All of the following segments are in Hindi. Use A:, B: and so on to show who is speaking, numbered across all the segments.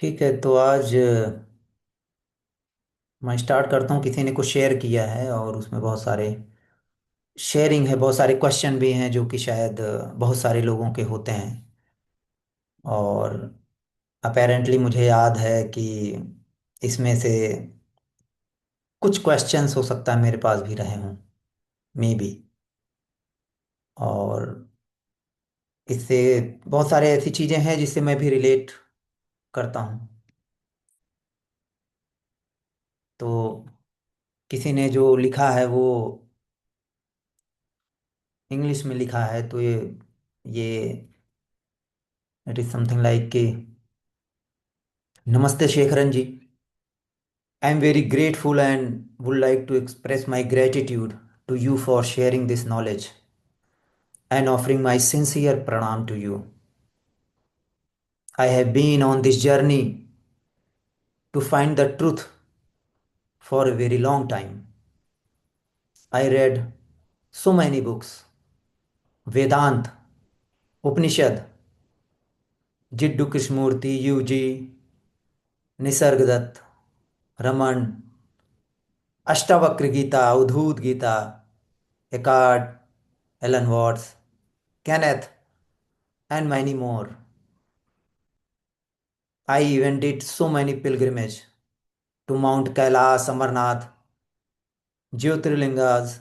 A: ठीक है, तो आज मैं स्टार्ट करता हूँ। किसी ने कुछ शेयर किया है और उसमें बहुत सारे शेयरिंग है, बहुत सारे क्वेश्चन भी हैं जो कि शायद बहुत सारे लोगों के होते हैं। और अपेरेंटली मुझे याद है कि इसमें से कुछ क्वेश्चंस हो सकता है मेरे पास भी रहे हों, मे बी। और इससे बहुत सारे ऐसी चीज़ें हैं जिससे मैं भी रिलेट करता हूँ। तो किसी ने जो लिखा है वो इंग्लिश में लिखा है, तो ये इट इज समथिंग लाइक कि नमस्ते Shekharan ji, I am very grateful and would like to express my gratitude to you for sharing this knowledge and offering my sincere pranam to you. I have been on this journey to find the truth for a very long time. I read so many books: Vedant, Upanishad, Jiddu Krishnamurti, UG, Nisargadatt, Raman, Ashtavakra Gita, Avadhuta Gita, Eckhart, Alan Watts, Kenneth, and many more. I even did so many pilgrimage to Mount Kailash, Amarnath, Jyotirlingas,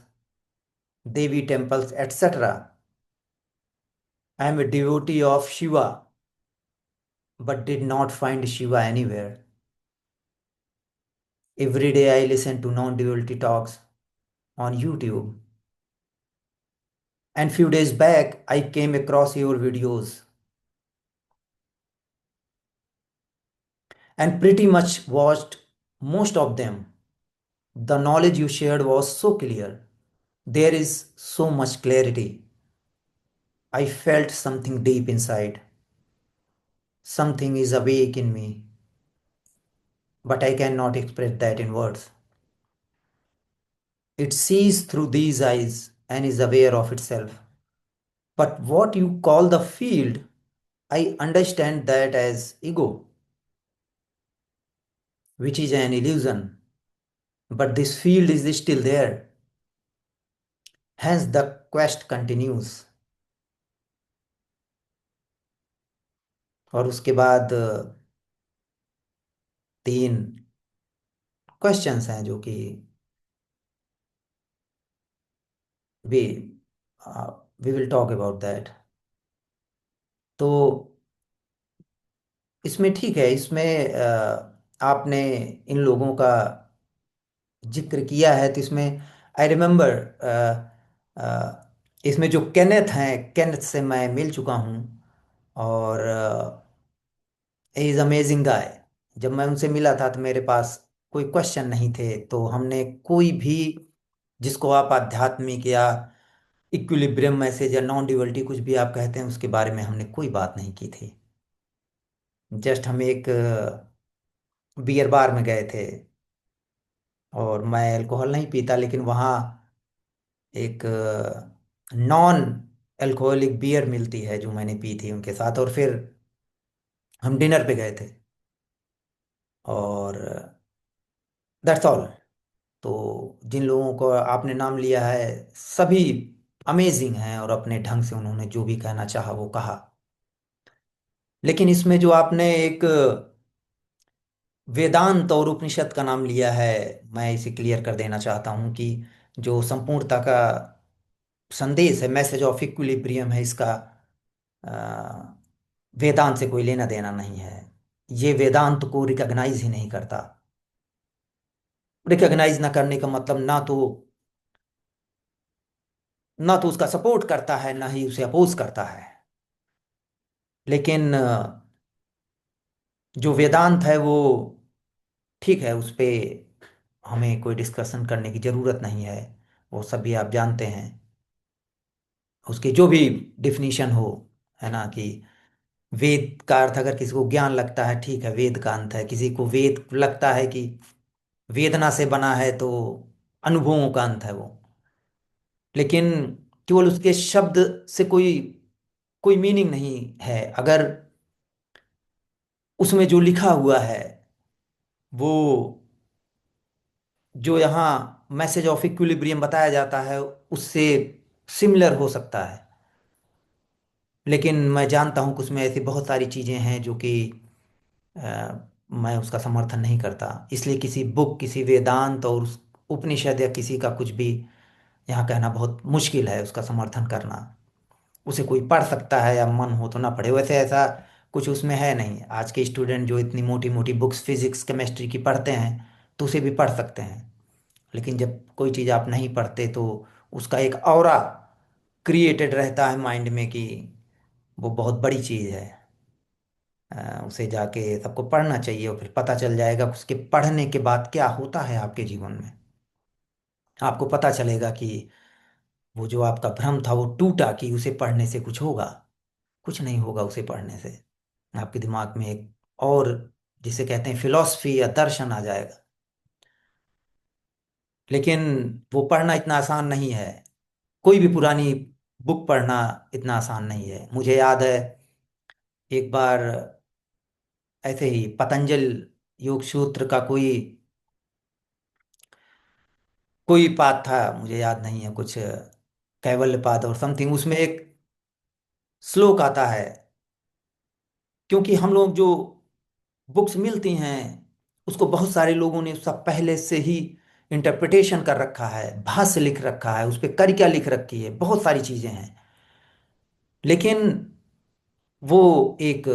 A: Devi temples, etc. I am a devotee of Shiva, but did not find Shiva anywhere. Every day I listen to non-duality talks on YouTube. And few days back, I came across your videos and pretty much watched most of them. The knowledge you shared was so clear. There is so much clarity. I felt something deep inside. Something is awake in me, but I cannot express that in words. It sees through these eyes and is aware of itself. But what you call the field, I understand that as ego, which is an illusion. But this field is still there. Hence, the quest continues. और उसके बाद तीन क्वेश्चंस हैं जो कि we we will talk about that. तो इसमें ठीक है, इसमें आपने इन लोगों का जिक्र किया है, तो इसमें आई रिमेम्बर इसमें जो केनेथ हैं, केनेथ से मैं मिल चुका हूँ। और ही इज़ अमेजिंग गाय। जब मैं उनसे मिला था तो मेरे पास कोई क्वेश्चन नहीं थे, तो हमने कोई भी, जिसको आप आध्यात्मिक या इक्विलिब्रियम मैसेज या नॉन ड्यूअलिटी कुछ भी आप कहते हैं, उसके बारे में हमने कोई बात नहीं की थी। जस्ट हम एक बियर बार में गए थे, और मैं अल्कोहल नहीं पीता, लेकिन वहाँ एक नॉन अल्कोहलिक बियर मिलती है जो मैंने पी थी उनके साथ, और फिर हम डिनर पे गए थे। और दैट्स ऑल। तो जिन लोगों को आपने नाम लिया है, सभी अमेजिंग हैं, और अपने ढंग से उन्होंने जो भी कहना चाहा वो कहा। लेकिन इसमें जो आपने एक वेदांत और उपनिषद का नाम लिया है, मैं इसे क्लियर कर देना चाहता हूँ कि जो संपूर्णता का संदेश है, मैसेज ऑफ इक्विलिब्रियम है, इसका अ, वेदांत से कोई लेना देना नहीं है। ये वेदांत को रिकॉग्नाइज ही नहीं करता। रिकॉग्नाइज ना करने का मतलब ना तो उसका सपोर्ट करता है, ना ही उसे अपोज करता है। लेकिन जो वेदांत है वो ठीक है, उस पे हमें कोई डिस्कशन करने की जरूरत नहीं है। वो सभी आप जानते हैं, उसकी जो भी डिफिनीशन हो, है ना, कि वेद का अर्थ अगर किसी को ज्ञान लगता है, ठीक है, वेद का अंत है। किसी को वेद लगता है कि वेदना से बना है, तो अनुभवों का अंत है वो। लेकिन केवल उसके शब्द से कोई कोई मीनिंग नहीं है। अगर उसमें जो लिखा हुआ है वो, जो यहाँ मैसेज ऑफ इक्विलिब्रियम बताया जाता है, उससे सिमिलर हो सकता है। लेकिन मैं जानता हूँ कि उसमें ऐसी बहुत सारी चीज़ें हैं जो कि मैं उसका समर्थन नहीं करता। इसलिए किसी बुक, किसी वेदांत और उस उपनिषद या किसी का कुछ भी यहाँ कहना बहुत मुश्किल है, उसका समर्थन करना। उसे कोई पढ़ सकता है, या मन हो तो ना पढ़े। वैसे ऐसा कुछ उसमें है नहीं। आज के स्टूडेंट जो इतनी मोटी मोटी बुक्स फिजिक्स केमिस्ट्री की पढ़ते हैं, तो उसे भी पढ़ सकते हैं। लेकिन जब कोई चीज़ आप नहीं पढ़ते तो उसका एक ऑरा क्रिएटेड रहता है माइंड में कि वो बहुत बड़ी चीज़ है। उसे जाके सबको पढ़ना चाहिए, और फिर पता चल जाएगा उसके पढ़ने के बाद क्या होता है आपके जीवन में। आपको पता चलेगा कि वो जो आपका भ्रम था वो टूटा, कि उसे पढ़ने से कुछ होगा। कुछ नहीं होगा उसे पढ़ने से। आपके दिमाग में एक और, जिसे कहते हैं फिलॉसफी या दर्शन, आ जाएगा। लेकिन वो पढ़ना इतना आसान नहीं है। कोई भी पुरानी बुक पढ़ना इतना आसान नहीं है। मुझे याद है एक बार ऐसे ही पतंजल योग सूत्र का कोई कोई पाठ था, मुझे याद नहीं है, कुछ कैवल्य पाद और समथिंग, उसमें एक श्लोक आता है। क्योंकि हम लोग जो बुक्स मिलती हैं, उसको बहुत सारे लोगों ने उसका पहले से ही इंटरप्रिटेशन कर रखा है, भाष्य लिख रखा है, उस पर कारिका लिख रखी है, बहुत सारी चीजें हैं। लेकिन वो एक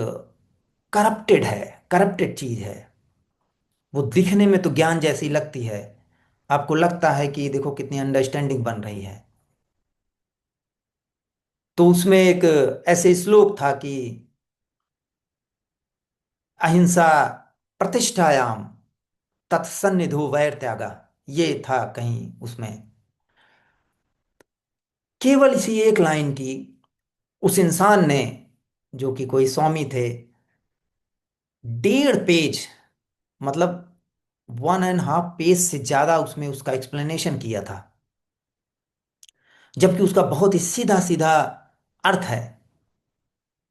A: करप्टेड है, करप्टेड चीज है। वो दिखने में तो ज्ञान जैसी लगती है। आपको लगता है कि देखो कितनी अंडरस्टैंडिंग बन रही है। तो उसमें एक ऐसे श्लोक था कि अहिंसा प्रतिष्ठायाम तत्सन्निधो वैर त्यागा, ये था कहीं उसमें। केवल इसी एक लाइन की उस इंसान ने, जो कि कोई स्वामी थे, 1.5 पेज, मतलब 1.5 पेज से ज्यादा उसमें उसका एक्सप्लेनेशन किया था। जबकि उसका बहुत ही सीधा सीधा अर्थ है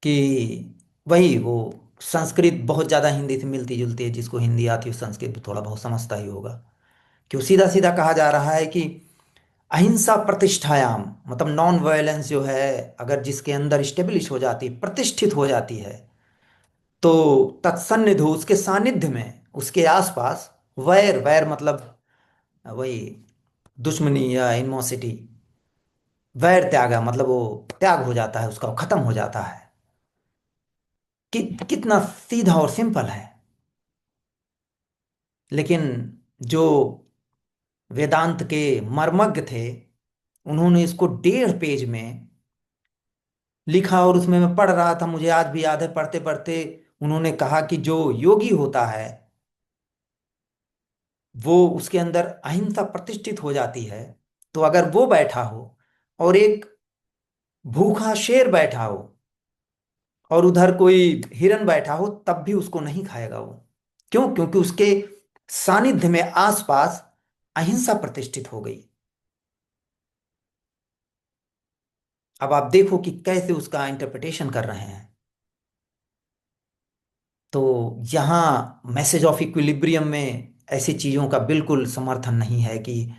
A: कि वही वो, संस्कृत बहुत ज्यादा हिंदी से मिलती जुलती है। जिसको हिंदी आती है संस्कृत भी थोड़ा बहुत समझता ही होगा। कि वो सीधा सीधा कहा जा रहा है कि अहिंसा प्रतिष्ठायाम, मतलब नॉन वायलेंस जो है, अगर जिसके अंदर स्टेब्लिश हो जाती, प्रतिष्ठित हो जाती है, तो तत्सन्निध हो, उसके सानिध्य में, उसके आसपास, वैर, वैर मतलब वही दुश्मनी या इनमोसिटी, वैर त्यागा मतलब वो त्याग हो जाता है उसका, वो खत्म हो जाता है। कितना सीधा और सिंपल है। लेकिन जो वेदांत के मर्मज्ञ थे, उन्होंने इसको 1.5 पेज में लिखा। और उसमें मैं पढ़ रहा था, मुझे आज भी याद है, पढ़ते पढ़ते उन्होंने कहा कि जो योगी होता है, वो उसके अंदर अहिंसा प्रतिष्ठित हो जाती है। तो अगर वो बैठा हो और एक भूखा शेर बैठा हो और उधर कोई हिरन बैठा हो, तब भी उसको नहीं खाएगा वो। क्यों? क्योंकि उसके सानिध्य में आसपास अहिंसा प्रतिष्ठित हो गई। अब आप देखो कि कैसे उसका इंटरप्रिटेशन कर रहे हैं। तो यहाँ मैसेज ऑफ इक्विलिब्रियम में ऐसी चीजों का बिल्कुल समर्थन नहीं है कि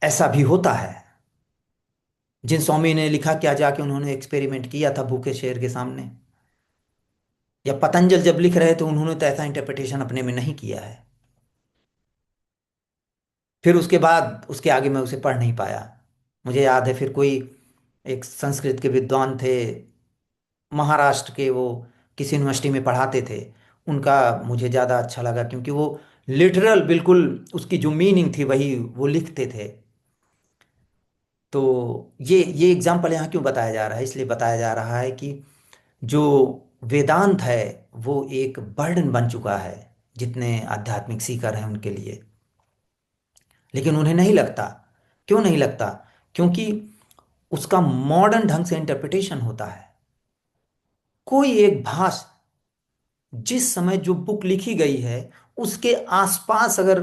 A: ऐसा भी होता है। जिन स्वामी ने लिखा, क्या जाके उन्होंने एक्सपेरिमेंट किया था भूखे शेर के सामने? या पतंजल जब लिख रहे थे, उन्होंने तो ऐसा इंटरप्रिटेशन अपने में नहीं किया है। फिर उसके बाद उसके आगे मैं उसे पढ़ नहीं पाया। मुझे याद है फिर कोई एक संस्कृत के विद्वान थे, महाराष्ट्र के, वो किसी यूनिवर्सिटी में पढ़ाते थे। उनका मुझे ज़्यादा अच्छा लगा, क्योंकि वो लिटरल बिल्कुल उसकी जो मीनिंग थी वही वो लिखते थे। तो ये एग्जाम्पल यहाँ क्यों बताया जा रहा है? इसलिए बताया जा रहा है कि जो वेदांत है वो एक बर्डन बन चुका है जितने आध्यात्मिक सीकर हैं उनके लिए। लेकिन उन्हें नहीं लगता। क्यों नहीं लगता? क्योंकि उसका मॉडर्न ढंग से इंटरप्रिटेशन होता है। कोई एक भाष, जिस समय जो बुक लिखी गई है, उसके आसपास अगर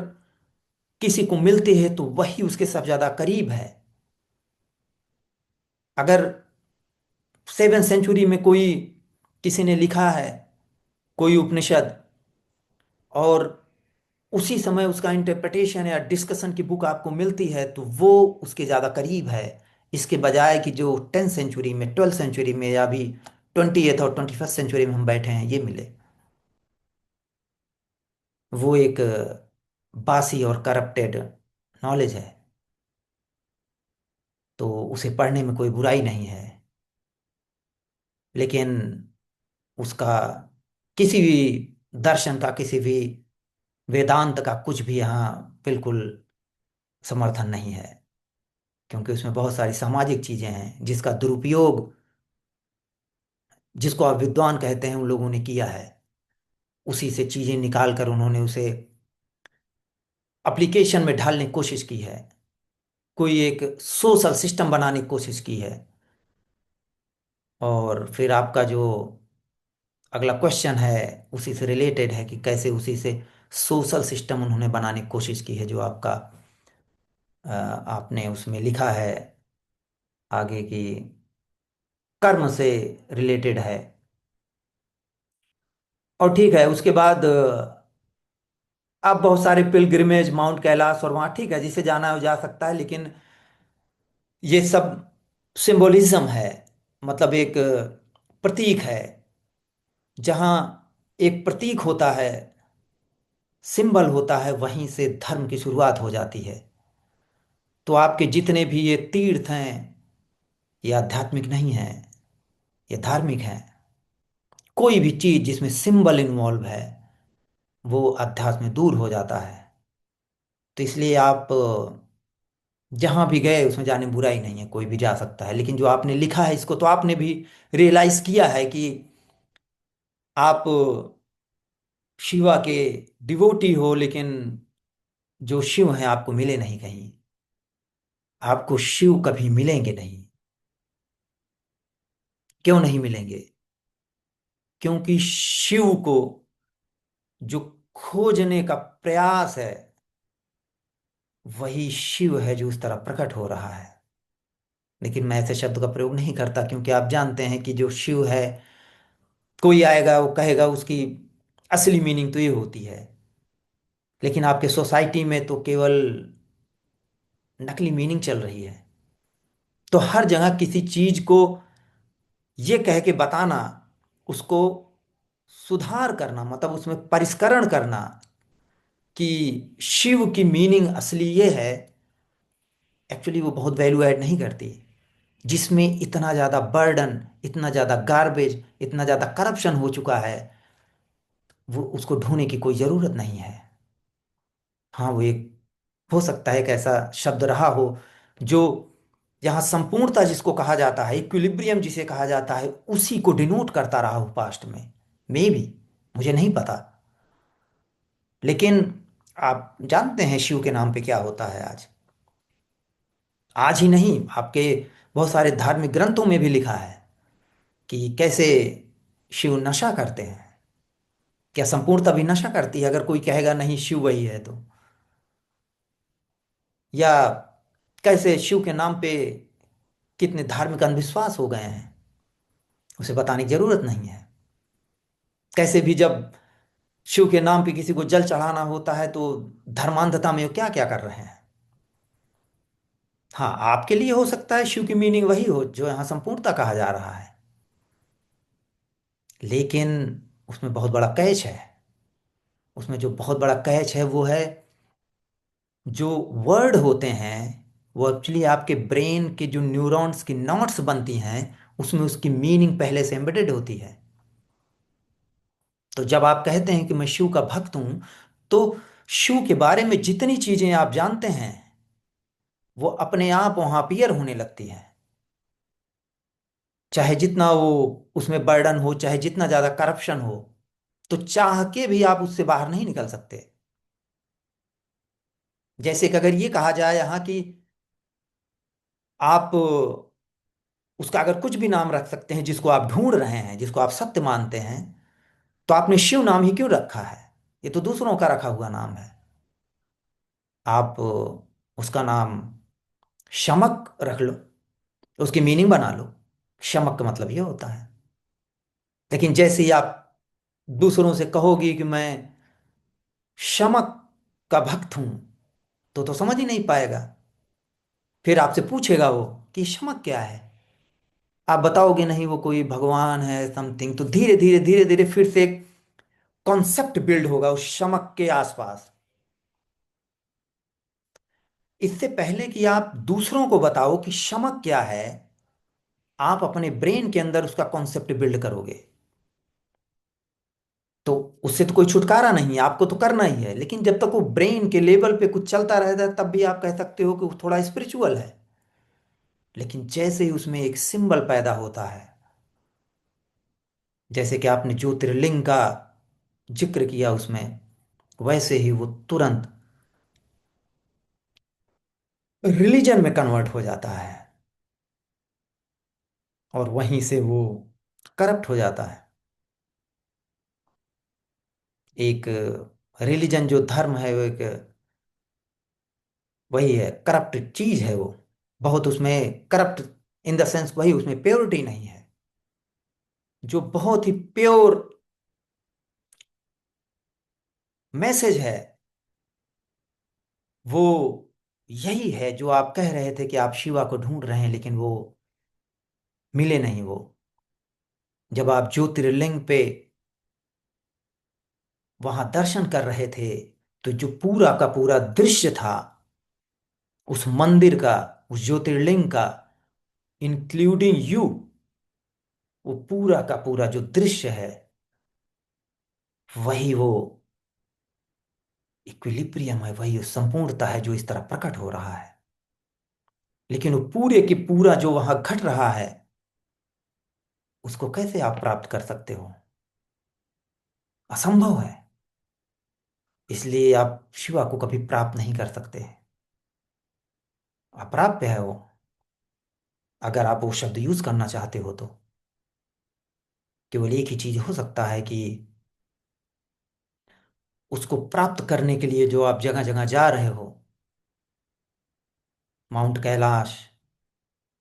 A: किसी को मिलते हैं तो वही उसके सबसे ज्यादा करीब है। अगर 7th सेंचुरी में कोई, किसी ने लिखा है कोई उपनिषद, और उसी समय उसका इंटरप्रिटेशन या डिस्कशन की बुक आपको मिलती है, तो वो उसके ज़्यादा करीब है, इसके बजाय कि जो 10th सेंचुरी में, 12th सेंचुरी में, या अभी 20th और 21st सेंचुरी में हम बैठे हैं, ये मिले। वो एक बासी और करप्टेड नॉलेज है। तो उसे पढ़ने में कोई बुराई नहीं है, लेकिन उसका किसी भी दर्शन का, किसी भी वेदांत का कुछ भी यहाँ बिल्कुल समर्थन नहीं है, क्योंकि उसमें बहुत सारी सामाजिक चीजें हैं जिसका दुरुपयोग, जिसको आप विद्वान कहते हैं, उन लोगों ने किया है। उसी से चीजें निकाल कर उन्होंने उसे एप्लीकेशन में ढालने की कोशिश की है, कोई एक सोशल सिस्टम बनाने की कोशिश की है। और फिर आपका जो अगला क्वेश्चन है उसी से रिलेटेड है, कि कैसे उसी से सोशल सिस्टम उन्होंने बनाने की कोशिश की है, जो आपका आपने उसमें लिखा है आगे की कर्म से रिलेटेड है। और ठीक है, उसके बाद आप बहुत सारे पिलग्रिमेज माउंट कैलाश और वहाँ, ठीक है, जिसे जाना है वो जा सकता है, लेकिन ये सब सिंबोलिज्म है, मतलब एक प्रतीक है। जहाँ एक प्रतीक होता है, सिंबल होता है, वहीं से धर्म की शुरुआत हो जाती है। तो आपके जितने भी ये तीर्थ हैं, ये आध्यात्मिक नहीं है, ये धार्मिक है। कोई भी चीज जिसमें सिंबल इन्वॉल्व है, वो अध्यात्म में दूर हो जाता है। तो इसलिए आप जहां भी गए उसमें जाने में बुराई नहीं है, कोई भी जा सकता है। लेकिन जो आपने लिखा है इसको, तो आपने भी रियलाइज किया है कि आप शिवा के डिवोटी हो, लेकिन जो शिव हैं आपको मिले नहीं कहीं। आपको शिव कभी मिलेंगे नहीं। क्यों नहीं मिलेंगे? क्योंकि शिव को जो खोजने का प्रयास है, वही शिव है जो उस तरह प्रकट हो रहा है। लेकिन मैं ऐसे शब्द का प्रयोग नहीं करता, क्योंकि आप जानते हैं कि जो शिव है, कोई आएगा वो कहेगा उसकी असली मीनिंग तो ये होती है, लेकिन आपके सोसाइटी में तो केवल नकली मीनिंग चल रही है। तो हर जगह किसी चीज को ये कह के बताना, उसको सुधार करना, मतलब उसमें परिष्करण करना, कि शिव की मीनिंग असली ये है, एक्चुअली वो बहुत वैल्यू ऐड नहीं करती। जिसमें इतना ज़्यादा बर्डन, इतना ज़्यादा गार्बेज, इतना ज़्यादा करप्शन हो चुका है, वो उसको ढूंढने की कोई ज़रूरत नहीं है। हाँ, वो एक हो सकता है एक ऐसा शब्द रहा हो जो, यहाँ संपूर्णता जिसको कहा जाता है, इक्विलिब्रियम जिसे कहा जाता है, उसी को डिनोट करता रहा हो पास्ट में। मे भी, मुझे नहीं पता। लेकिन आप जानते हैं शिव के नाम पे क्या होता है आज। आज ही नहीं, आपके बहुत सारे धार्मिक ग्रंथों में भी लिखा है कि कैसे शिव नशा करते हैं। क्या संपूर्णता भी नशा करती है? अगर कोई कहेगा नहीं शिव वही है तो। या कैसे शिव के नाम पे कितने धार्मिक अंधविश्वास हो गए हैं, उसे बताने की जरूरत नहीं है। कैसे भी जब शिव के नाम पे किसी को जल चढ़ाना होता है, तो धर्मांधता में वो क्या क्या कर रहे हैं। हाँ, आपके लिए हो सकता है शिव की मीनिंग वही हो जो यहाँ संपूर्णता कहा जा रहा है, लेकिन उसमें बहुत बड़ा कैच है। उसमें जो बहुत बड़ा कैच है वो है, जो वर्ड होते हैं वो एक्चुअली आपके ब्रेन के जो न्यूरॉन्स की नॉट्स बनती हैं, उसमें उसकी मीनिंग पहले से एम्बेडेड होती है। तो जब आप कहते हैं कि मैं शिव का भक्त हूं, तो शिव के बारे में जितनी चीजें आप जानते हैं, वो अपने आप वहां अपीयर होने लगती हैं। चाहे जितना वो उसमें बर्डन हो, चाहे जितना ज्यादा करप्शन हो, तो चाह के भी आप उससे बाहर नहीं निकल सकते। जैसे कि अगर ये कहा जाए यहाँ कि आप उसका अगर कुछ भी नाम रख सकते हैं जिसको आप ढूंढ रहे हैं, जिसको आप सत्य मानते हैं, तो आपने शिव नाम ही क्यों रखा है? ये तो दूसरों का रखा हुआ नाम है। आप उसका नाम शमक रख लो, उसकी मीनिंग बना लो। शमक का मतलब ये होता है। लेकिन जैसे ही आप दूसरों से कहोगी कि मैं शमक का भक्त हूं, तो समझ ही नहीं पाएगा। फिर आपसे पूछेगा वो कि शमक क्या है। आप बताओगे नहीं वो कोई भगवान है समथिंग, तो धीरे धीरे धीरे धीरे फिर से एक कॉन्सेप्ट बिल्ड होगा उस शमक के आसपास। इससे पहले कि आप दूसरों को बताओ कि शमक क्या है, आप अपने ब्रेन के अंदर उसका कॉन्सेप्ट बिल्ड करोगे। तो उससे तो कोई छुटकारा नहीं है, आपको तो करना ही है। लेकिन जब तक वो ब्रेन के लेवल पे कुछ चलता रहता है, तब भी आप कह सकते हो कि वो थोड़ा स्पिरिचुअल है। लेकिन जैसे ही उसमें एक सिंबल पैदा होता है, जैसे कि आपने ज्योतिर्लिंग का जिक्र किया उसमें, वैसे ही वो तुरंत रिलीजन में कन्वर्ट हो जाता है, और वहीं से वो करप्ट हो जाता है। एक रिलीजन जो धर्म है, वो एक वही है, करप्ट चीज है वो। बहुत उसमें करप्ट इन द सेंस, वही उसमें प्योरिटी नहीं है। जो बहुत ही प्योर मैसेज है, वो यही है जो आप कह रहे थे कि आप शिवा को ढूंढ रहे हैं, लेकिन वो मिले नहीं वो। जब आप ज्योतिर्लिंग पे वहां दर्शन कर रहे थे, तो जो पूरा का पूरा दृश्य था उस मंदिर का, उस ज्योतिर्लिंग का, इंक्लूडिंग यू, वो पूरा का पूरा जो दृश्य है, वही वो इक्विलिब्रियम है, वही वो संपूर्णता है जो इस तरह प्रकट हो रहा है। लेकिन वो पूरे की पूरा जो वहां घट रहा है, उसको कैसे आप प्राप्त कर सकते हो? असंभव है। इसलिए आप शिवा को कभी प्राप्त नहीं कर सकते। अप्राप्य है वो, अगर आप वो शब्द यूज करना चाहते हो तो। केवल एक ही चीज हो सकता है कि उसको प्राप्त करने के लिए जो आप जगह जगह जा रहे हो, माउंट कैलाश,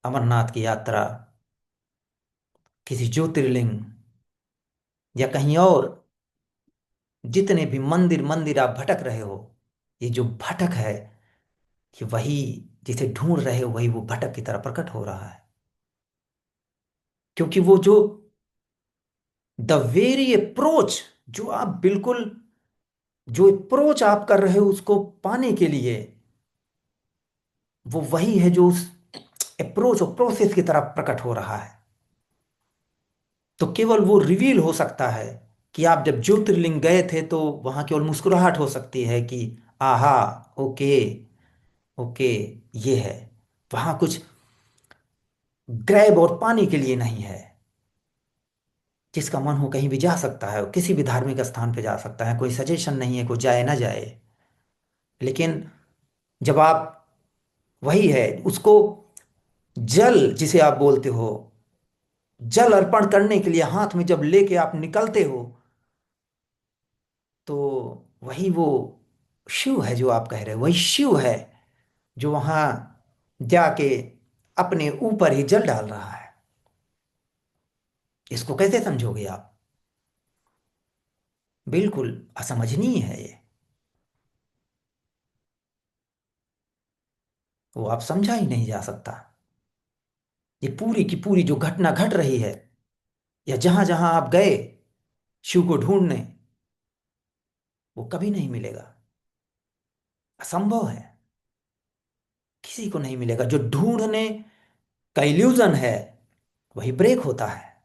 A: अमरनाथ की यात्रा, किसी ज्योतिर्लिंग, या कहीं और, जितने भी मंदिर मंदिर आप भटक रहे हो, ये जो भटक है, कि वही जिसे ढूंढ रहे हो, वही वो भटक की तरह प्रकट हो रहा है। क्योंकि वो जो द वेरी अप्रोच, जो आप बिल्कुल, जो अप्रोच आप कर रहे हो उसको पाने के लिए, वो वही है जो उस अप्रोच और प्रोसेस की तरह प्रकट हो रहा है। तो केवल वो रिवील हो सकता है कि आप जब ज्योतिर्लिंग गए थे तो वहां केवल मुस्कुराहट हो सकती है कि आहा, ओके, ओके, ये है। वहां कुछ ग्रैब और पाने के लिए नहीं है। जिसका मन हो कहीं भी जा सकता है, किसी भी धार्मिक स्थान पे जा सकता है, कोई सजेशन नहीं है कोई जाए ना जाए। लेकिन जब आप, वही है उसको, जल जिसे आप बोलते हो, जल अर्पण करने के लिए हाथ में जब लेके आप निकलते हो, तो वही वो शिव है जो आप कह रहे हो, वही शिव है जो वहां जाके अपने ऊपर ही जल डाल रहा है। इसको कैसे समझोगे आप? बिल्कुल असमझनीय है ये। वो आप समझा ही नहीं जा सकता। ये पूरी की पूरी जो घटना घट रही है, या जहां जहां आप गए शिव को ढूंढने, वो कभी नहीं मिलेगा। असंभव है। किसी को नहीं मिलेगा। जो ढूंढने का इल्यूजन है, वही ब्रेक होता है।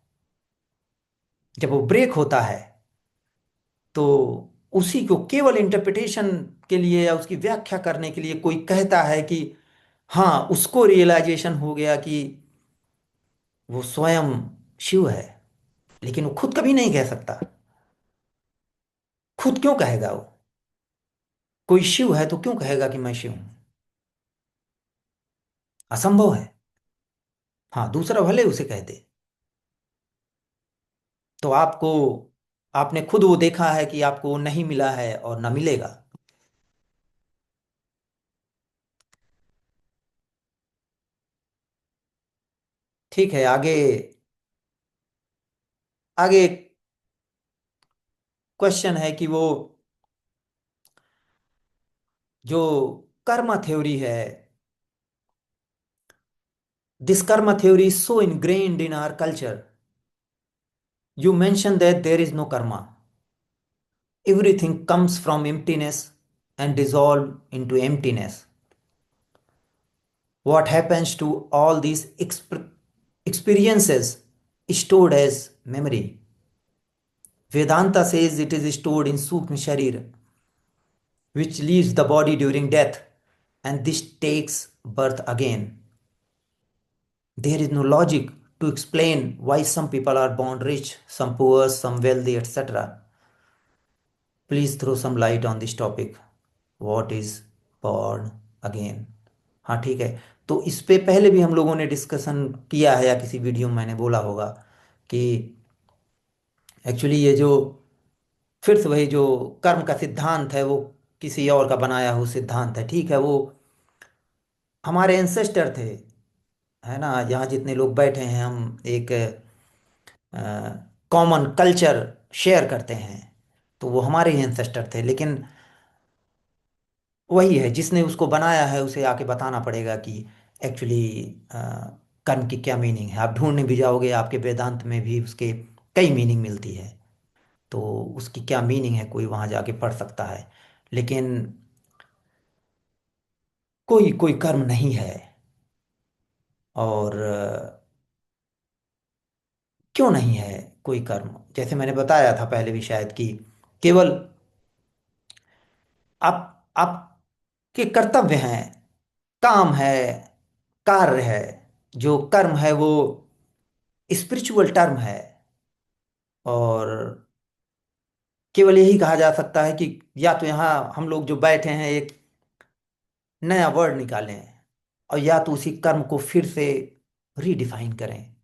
A: जब वो ब्रेक होता है, तो उसी को केवल इंटरप्रिटेशन के लिए या उसकी व्याख्या करने के लिए कोई कहता है कि हाँ, उसको रियलाइजेशन हो गया कि वो स्वयं शिव है। लेकिन वो खुद कभी नहीं कह सकता। खुद क्यों कहेगा वो? कोई शिव है तो क्यों कहेगा कि मैं शिव हूं? असंभव है। हाँ, दूसरा भले उसे कह दे। तो आपको, आपने खुद वो देखा है कि आपको वो नहीं मिला है और ना मिलेगा। ठीक है, आगे, आगे क्वेश्चन है कि वो जो कर्म थ्योरी है, दिस कर्म theory is so ingrained in our culture. You mentioned that there is no karma. Everything comes from emptiness and dissolve into emptiness. What happens to all these experiences stored as memory? Vedanta says it is stored in Sukshma Sharir, which leaves the body during death, and this takes birth again. There is no logic to explain why some people are born rich, some poor, some wealthy, etc. Please throw some light on this topic. What is born again? हाँ ठीक है। तो इस पे पहले भी हम लोगों ने डिस्कशन किया है, या किसी वीडियो में मैंने बोला होगा कि एक्चुअली ये जो फिर से वही जो कर्म का सिद्धांत है, वो किसी और का बनाया हुआ सिद्धांत है। ठीक है, वो हमारे एंसेस्टर थे, है ना। यहाँ जितने लोग बैठे हैं, हम एक कॉमन कल्चर शेयर करते हैं, तो वो हमारे ही एंसेस्टर थे। लेकिन वही है, जिसने उसको बनाया है उसे आके बताना पड़ेगा कि एक्चुअली कर्म की क्या मीनिंग है। आप ढूंढने भी जाओगे, आपके वेदांत में भी उसके कई मीनिंग मिलती है। तो उसकी क्या मीनिंग है, कोई वहां जाके पढ़ सकता है। लेकिन कोई कोई कर्म नहीं है। और क्यों नहीं है कोई कर्म? जैसे मैंने बताया था पहले भी शायद, कि केवल आपके कर्तव्य हैं, काम है, कार्य है। जो कर्म है वो स्पिरिचुअल टर्म है, और केवल यही कहा जा सकता है कि या तो यहाँ हम लोग जो बैठे हैं एक नया वर्ड निकालें, और या तो उसी कर्म को फिर से रीडिफाइन करें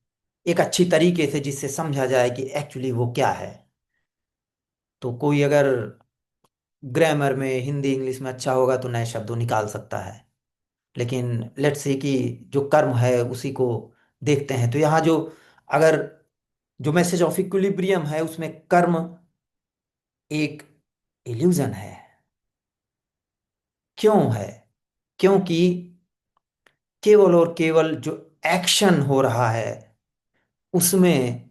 A: एक अच्छी तरीके से, जिससे समझा जाए कि एक्चुअली वो क्या है। तो कोई अगर ग्रामर में हिंदी इंग्लिश में अच्छा होगा तो नए शब्दों निकाल सकता है। लेकिन लेट्स से कि जो कर्म है उसी को देखते हैं, तो यहाँ जो अगर जो मैसेज ऑफ इक्विलिब्रियम है, उसमें कर्म एक इल्यूजन है। क्यों है? क्योंकि केवल और केवल जो एक्शन हो रहा है उसमें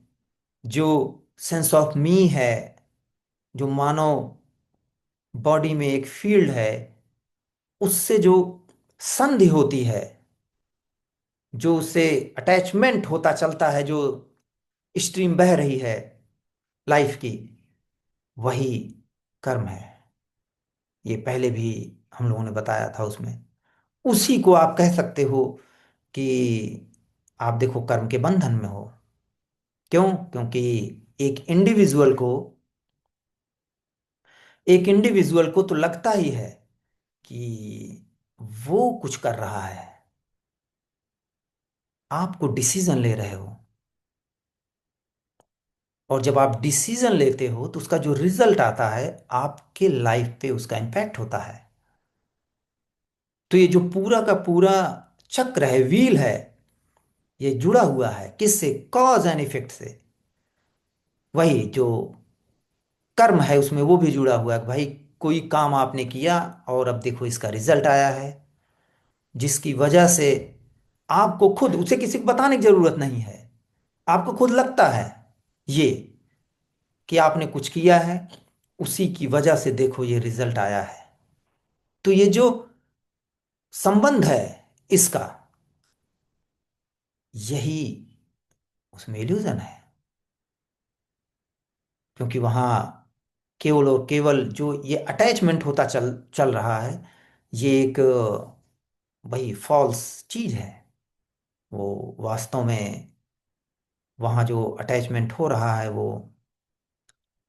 A: जो सेंस ऑफ मी है, जो मानव बॉडी में एक फील्ड है, उससे जो संधि होती है, जो उससे अटैचमेंट होता चलता है, जो स्ट्रीम बह रही है लाइफ की, वही कर्म है। ये पहले भी हम लोगों ने बताया था उसमें। उसी को आप कह सकते हो कि आप देखो कर्म के बंधन में हो। क्यों? क्योंकि एक इंडिविजुअल को एक इंडिविजुअल को तो लगता ही है कि वो कुछ कर रहा है। आपको डिसीजन ले रहे हो, और जब आप डिसीजन लेते हो तो उसका जो रिजल्ट आता है, आपके लाइफ पे उसका इम्पैक्ट होता है। तो ये जो पूरा का पूरा चक्र है, व्हील है, ये जुड़ा हुआ है किससे? कॉज एंड इफेक्ट से। वही जो कर्म है उसमें वो भी जुड़ा हुआ है कि भाई कोई काम आपने किया, और अब देखो इसका रिजल्ट आया है, जिसकी वजह से आपको खुद, उसे किसी को बताने की जरूरत नहीं है, आपको खुद लगता है ये कि आपने कुछ किया है, उसी की वजह से देखो ये रिजल्ट आया है। तो ये जो संबंध है इसका, यही उसमें इल्यूजन है। क्योंकि वहां केवल और केवल जो ये अटैचमेंट होता चल चल रहा है, ये एक वही फॉल्स चीज है। वो वास्तव में वहाँ जो अटैचमेंट हो रहा है वो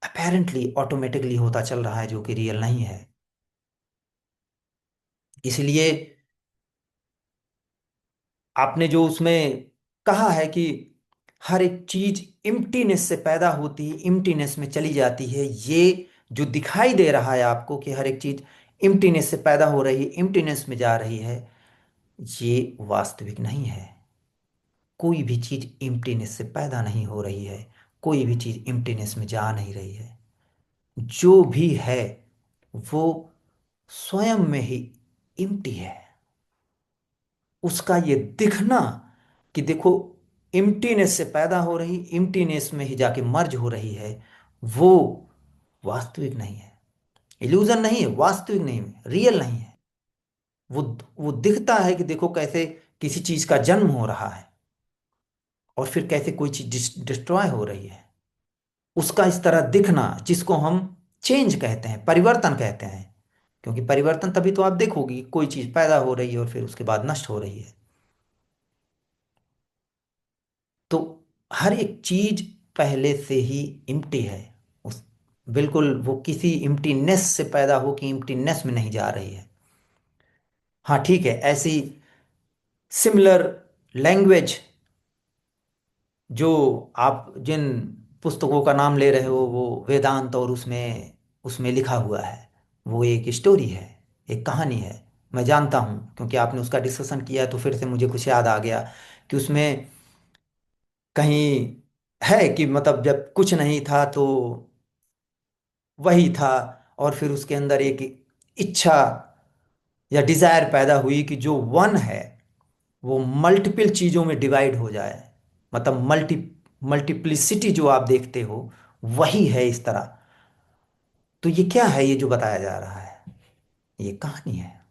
A: अपेरेंटली ऑटोमेटिकली होता चल रहा है, जो कि रियल नहीं है। इसलिए आपने जो उसमें कहा है कि हर एक चीज इम्प्टीनेस से पैदा होती है, इम्प्टीनेस में चली जाती है, ये जो दिखाई दे रहा है आपको कि हर एक चीज इम्प्टीनेस से पैदा हो रही है, इम्प्टीनेस में जा रही है, ये वास्तविक नहीं है। कोई भी चीज इम्प्टीनेस से पैदा नहीं हो रही है, कोई भी चीज इम्प्टीनेस में जा नहीं रही है। जो भी है वो स्वयं में ही इम्प्टी है। उसका ये दिखना कि देखो, इम्प्टीनेस से पैदा हो रही, इम्प्टीनेस में ही जाके मर्ज हो रही है, वो वास्तविक नहीं है। इल्यूजन नहीं है, वास्तविक नहीं है, रियल नहीं है। वो वो दिखता है कि देखो कैसे किसी चीज का जन्म हो रहा है और फिर कैसे कोई चीज डिस्ट्रॉय हो रही है। उसका इस तरह दिखना, जिसको हम चेंज कहते हैं, परिवर्तन कहते हैं। क्योंकि परिवर्तन तभी तो आप देखोगे कि कोई चीज पैदा हो रही है और फिर उसके बाद नष्ट हो रही है। तो हर एक चीज पहले से ही इम्प्टी है। उस बिल्कुल वो किसी इम्प्टीनेस से पैदा हो कि इम्प्टीनेस में नहीं जा रही है। हाँ ठीक है, ऐसी सिमिलर लैंग्वेज जो आप जिन पुस्तकों का नाम ले रहे हो, वो वेदांत, और उसमें उसमें लिखा हुआ है, वो एक स्टोरी है, एक कहानी है। मैं जानता हूँ क्योंकि आपने उसका डिस्कशन किया, तो फिर से मुझे कुछ याद आ गया कि उसमें कहीं है कि मतलब जब कुछ नहीं था तो वही था, और फिर उसके अंदर एक इच्छा या डिजायर पैदा हुई कि जो वन है वो मल्टीपल चीजों में डिवाइड हो जाए। मतलब मल्टीप्लिसिटी जो आप देखते हो वही है इस तरह। तो ये क्या है ये जो बताया जा रहा है? ये कहानी है।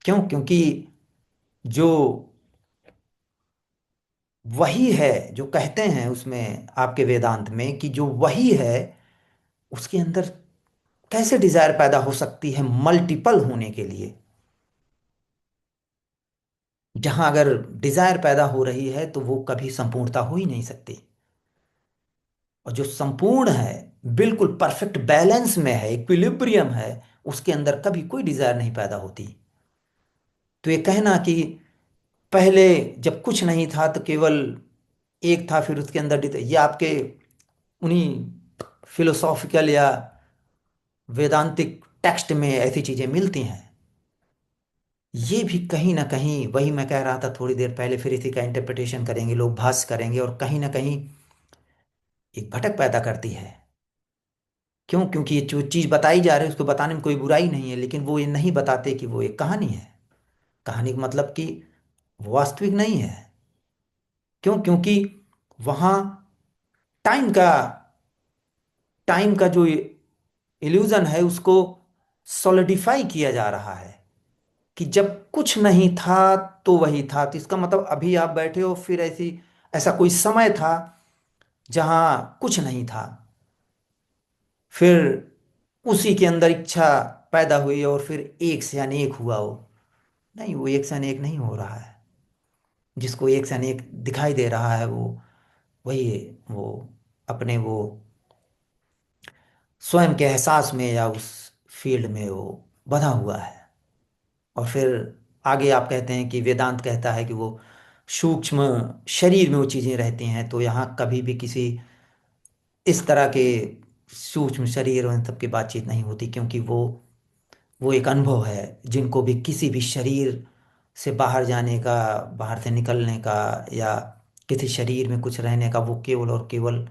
A: क्यों? क्योंकि जो वही है, जो कहते हैं उसमें आपके वेदांत में कि जो वही है, उसके अंदर कैसे डिजायर पैदा हो सकती है मल्टीपल होने के लिए? जहां अगर डिजायर पैदा हो रही है तो वो कभी संपूर्णता हो ही नहीं सकती। और जो संपूर्ण है, बिल्कुल परफेक्ट बैलेंस में है, इक्विलिब्रियम है, उसके अंदर कभी कोई डिजायर नहीं पैदा होती। तो ये कहना कि पहले जब कुछ नहीं था तो केवल एक था, फिर उसके अंदर ये आपके उन्हीं फिलोसॉफिकल या वेदांतिक टेक्स्ट में ऐसी चीजें मिलती हैं। ये भी कहीं ना कहीं वही मैं कह रहा था थोड़ी देर पहले, फिर इसी का इंटरप्रिटेशन करेंगे लोग, भाष्य करेंगे, और कहीं ना कहीं एक भटक पैदा करती है। क्यों? क्योंकि ये जो चीज बताई जा रही है उसको बताने में कोई बुराई नहीं है, लेकिन वो ये नहीं बताते कि वो एक कहानी है। कहानी का मतलब कि वो वास्तविक नहीं है। क्यों? क्योंकि वहां टाइम का टाइम का जो इल्यूजन है उसको सॉलिडिफाई किया जा रहा है कि जब कुछ नहीं था तो वही था। तो इसका मतलब अभी आप बैठे हो, फिर ऐसा कोई समय था जहां कुछ नहीं था, फिर उसी के अंदर इच्छा पैदा हुई और फिर एक से अनेक हुआ हो। नहीं, वो एक से अनेक नहीं हो रहा है। जिसको एक से अनेक दिखाई दे रहा है वो वही है, वो अपने वो स्वयं के एहसास में या उस फील्ड में वो बंधा हुआ है। और फिर आगे आप कहते हैं कि वेदांत कहता है कि वो सूक्ष्म शरीर में वो चीज़ें रहती हैं, तो यहाँ कभी भी किसी इस तरह के सूक्ष्म शरीर और इन सब की बातचीत नहीं होती, क्योंकि वो एक अनुभव है। जिनको भी किसी भी शरीर से बाहर जाने का, बाहर से निकलने का, या किसी शरीर में कुछ रहने का, वो केवल और केवल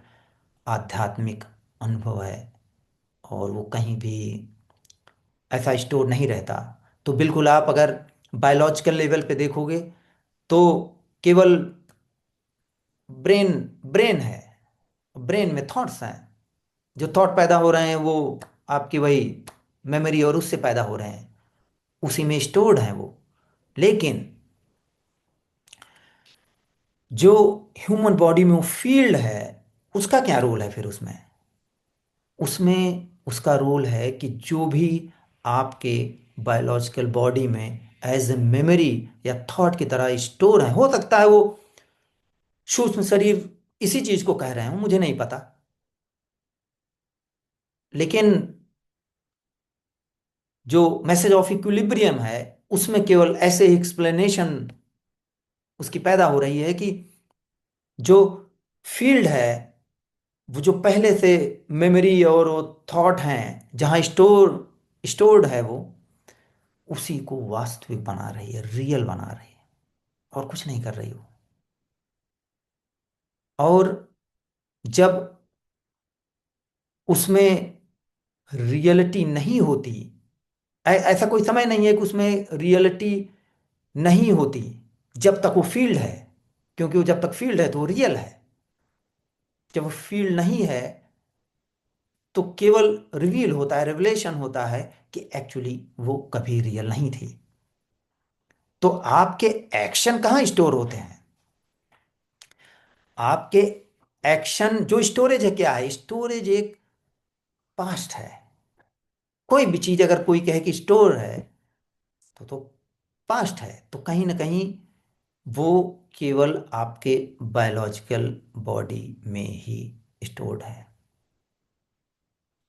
A: आध्यात्मिक अनुभव है। और वो कहीं भी ऐसा स्टोर नहीं रहता। तो बिल्कुल आप अगर बायोलॉजिकल लेवल पे देखोगे तो केवल ब्रेन ब्रेन है, ब्रेन में थॉट्स हैं। जो थॉट पैदा हो रहे हैं वो आपकी वही मेमोरी और उससे पैदा हो रहे हैं, उसी में स्टोर्ड हैं वो। लेकिन जो ह्यूमन बॉडी में वो फील्ड है, उसका क्या रोल है फिर उसमें? उसमें उसका रोल है कि जो भी आपके बायोलॉजिकल बॉडी में एज ए मेमोरी या थॉट की तरह स्टोर है, हो सकता है वो सूक्ष्म शरीर इसी चीज को कह रहे हो, मुझे नहीं पता। लेकिन जो मैसेज ऑफ इक्विलिब्रियम है, उसमें केवल ऐसे ही एक्सप्लेनेशन उसकी पैदा हो रही है कि जो फील्ड है, वो जो पहले से मेमोरी और वो थॉट हैं, जहाँ स्टोर्ड है, वो उसी को वास्तविक बना रही है, रियल बना रही है, और कुछ नहीं कर रही हो। और जब उसमें रियलिटी नहीं होती। ऐसा कोई समय नहीं है कि उसमें रियलिटी नहीं होती, जब तक वो फील्ड है। क्योंकि वो जब तक फील्ड है तो वो रियल है। जब वो फील्ड नहीं है तो केवल रिवील होता है, रिवलेशन होता है कि एक्चुअली वो कभी रियल नहीं थी। तो आपके एक्शन कहाँ स्टोर होते हैं? आपके एक्शन जो स्टोरेज है, क्या है? स्टोरेज एक पास्ट है। कोई भी चीज अगर कोई कहे कि स्टोर है, तो पास्ट है। तो कहीं ना कहीं वो केवल आपके बायोलॉजिकल बॉडी में ही स्टोर्ड है,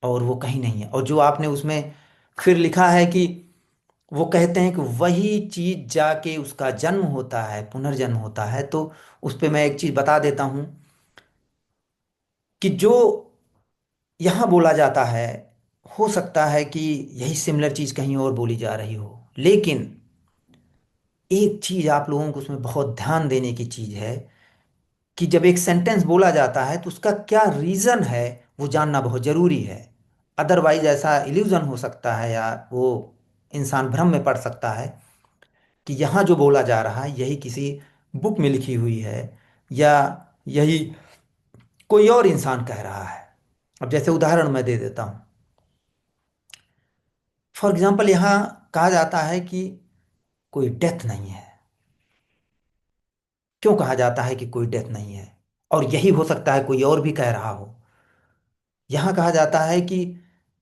A: और वो कहीं नहीं है। और जो आपने उसमें फिर लिखा है कि वो कहते हैं कि वही चीज जाके उसका जन्म होता है, पुनर्जन्म होता है। तो उस पे मैं एक चीज बता देता हूं कि जो यहाँ बोला जाता है, हो सकता है कि यही सिमिलर चीज कहीं और बोली जा रही हो, लेकिन एक चीज आप लोगों को उसमें बहुत ध्यान देने की चीज है कि जब एक सेंटेंस बोला जाता है तो उसका क्या रीजन है, वो जानना बहुत जरूरी है। अदरवाइज ऐसा इल्यूजन हो सकता है, या वो इंसान भ्रम में पड़ सकता है कि यहाँ जो बोला जा रहा है यही किसी बुक में लिखी हुई है, या यही कोई और इंसान कह रहा है। अब जैसे उदाहरण मैं दे देता हूँ। फॉर एग्जाम्पल, यहाँ कहा जाता है कि कोई डेथ नहीं है। क्यों कहा जाता है कि कोई डेथ नहीं है? और यही हो सकता है कोई और भी कह रहा हो। यहाँ कहा जाता है कि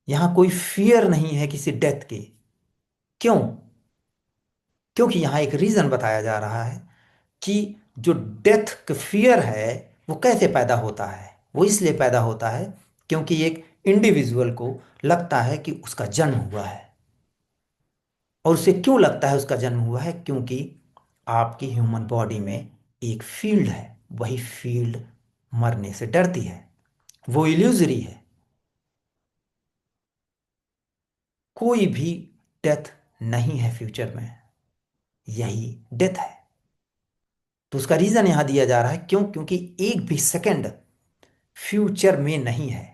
A: यहाँ कोई फियर नहीं है किसी डेथ की। क्यों? क्योंकि यहाँ एक रीजन बताया जा रहा है कि जो डेथ का फियर है वो कैसे पैदा होता है। वो इसलिए पैदा होता है क्योंकि एक इंडिविजुअल को लगता है कि उसका जन्म हुआ है। और उसे क्यों लगता है उसका जन्म हुआ है? क्योंकि आपकी ह्यूमन बॉडी में एक फील्ड है, वही फील्ड मरने से डरती है। वो इल्यूजरी है। कोई भी डेथ नहीं है फ्यूचर में, यही डेथ है। तो उसका रीजन यहां दिया जा रहा है, क्यों? क्योंकि एक भी सेकंड फ्यूचर में नहीं है।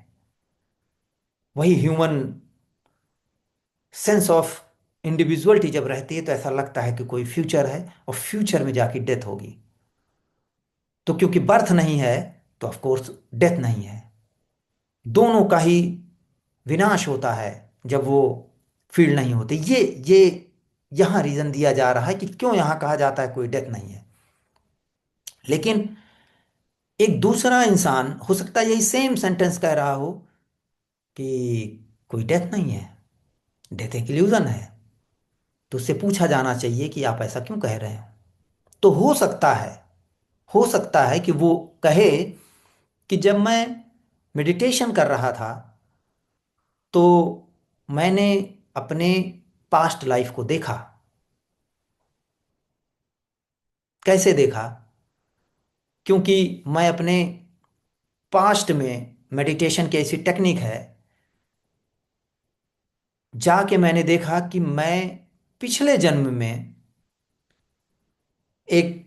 A: वही ह्यूमन सेंस ऑफ इंडिविजुअलिटी जब रहती है तो ऐसा लगता है कि कोई फ्यूचर है, और फ्यूचर में जाके डेथ होगी। तो क्योंकि बर्थ नहीं है तो ऑफ कोर्स डेथ नहीं है। दोनों का ही विनाश होता है जब वो फील्ड नहीं होते। ये यहां रीजन दिया जा रहा है कि क्यों यहां कहा जाता है कोई डेथ नहीं है। लेकिन एक दूसरा इंसान हो सकता है यही सेम सेंटेंस कह रहा हो कि कोई डेथ नहीं है, डेथ एक इल्यूजन है। तो उससे पूछा जाना चाहिए कि आप ऐसा क्यों कह रहे हो। तो हो सकता है कि वो कहे कि जब मैं मेडिटेशन कर रहा था तो मैंने अपने पास्ट लाइफ को देखा। कैसे देखा? क्योंकि मैं अपने पास्ट में, मेडिटेशन की ऐसी टेक्निक है, जाके मैंने देखा कि मैं पिछले जन्म में एक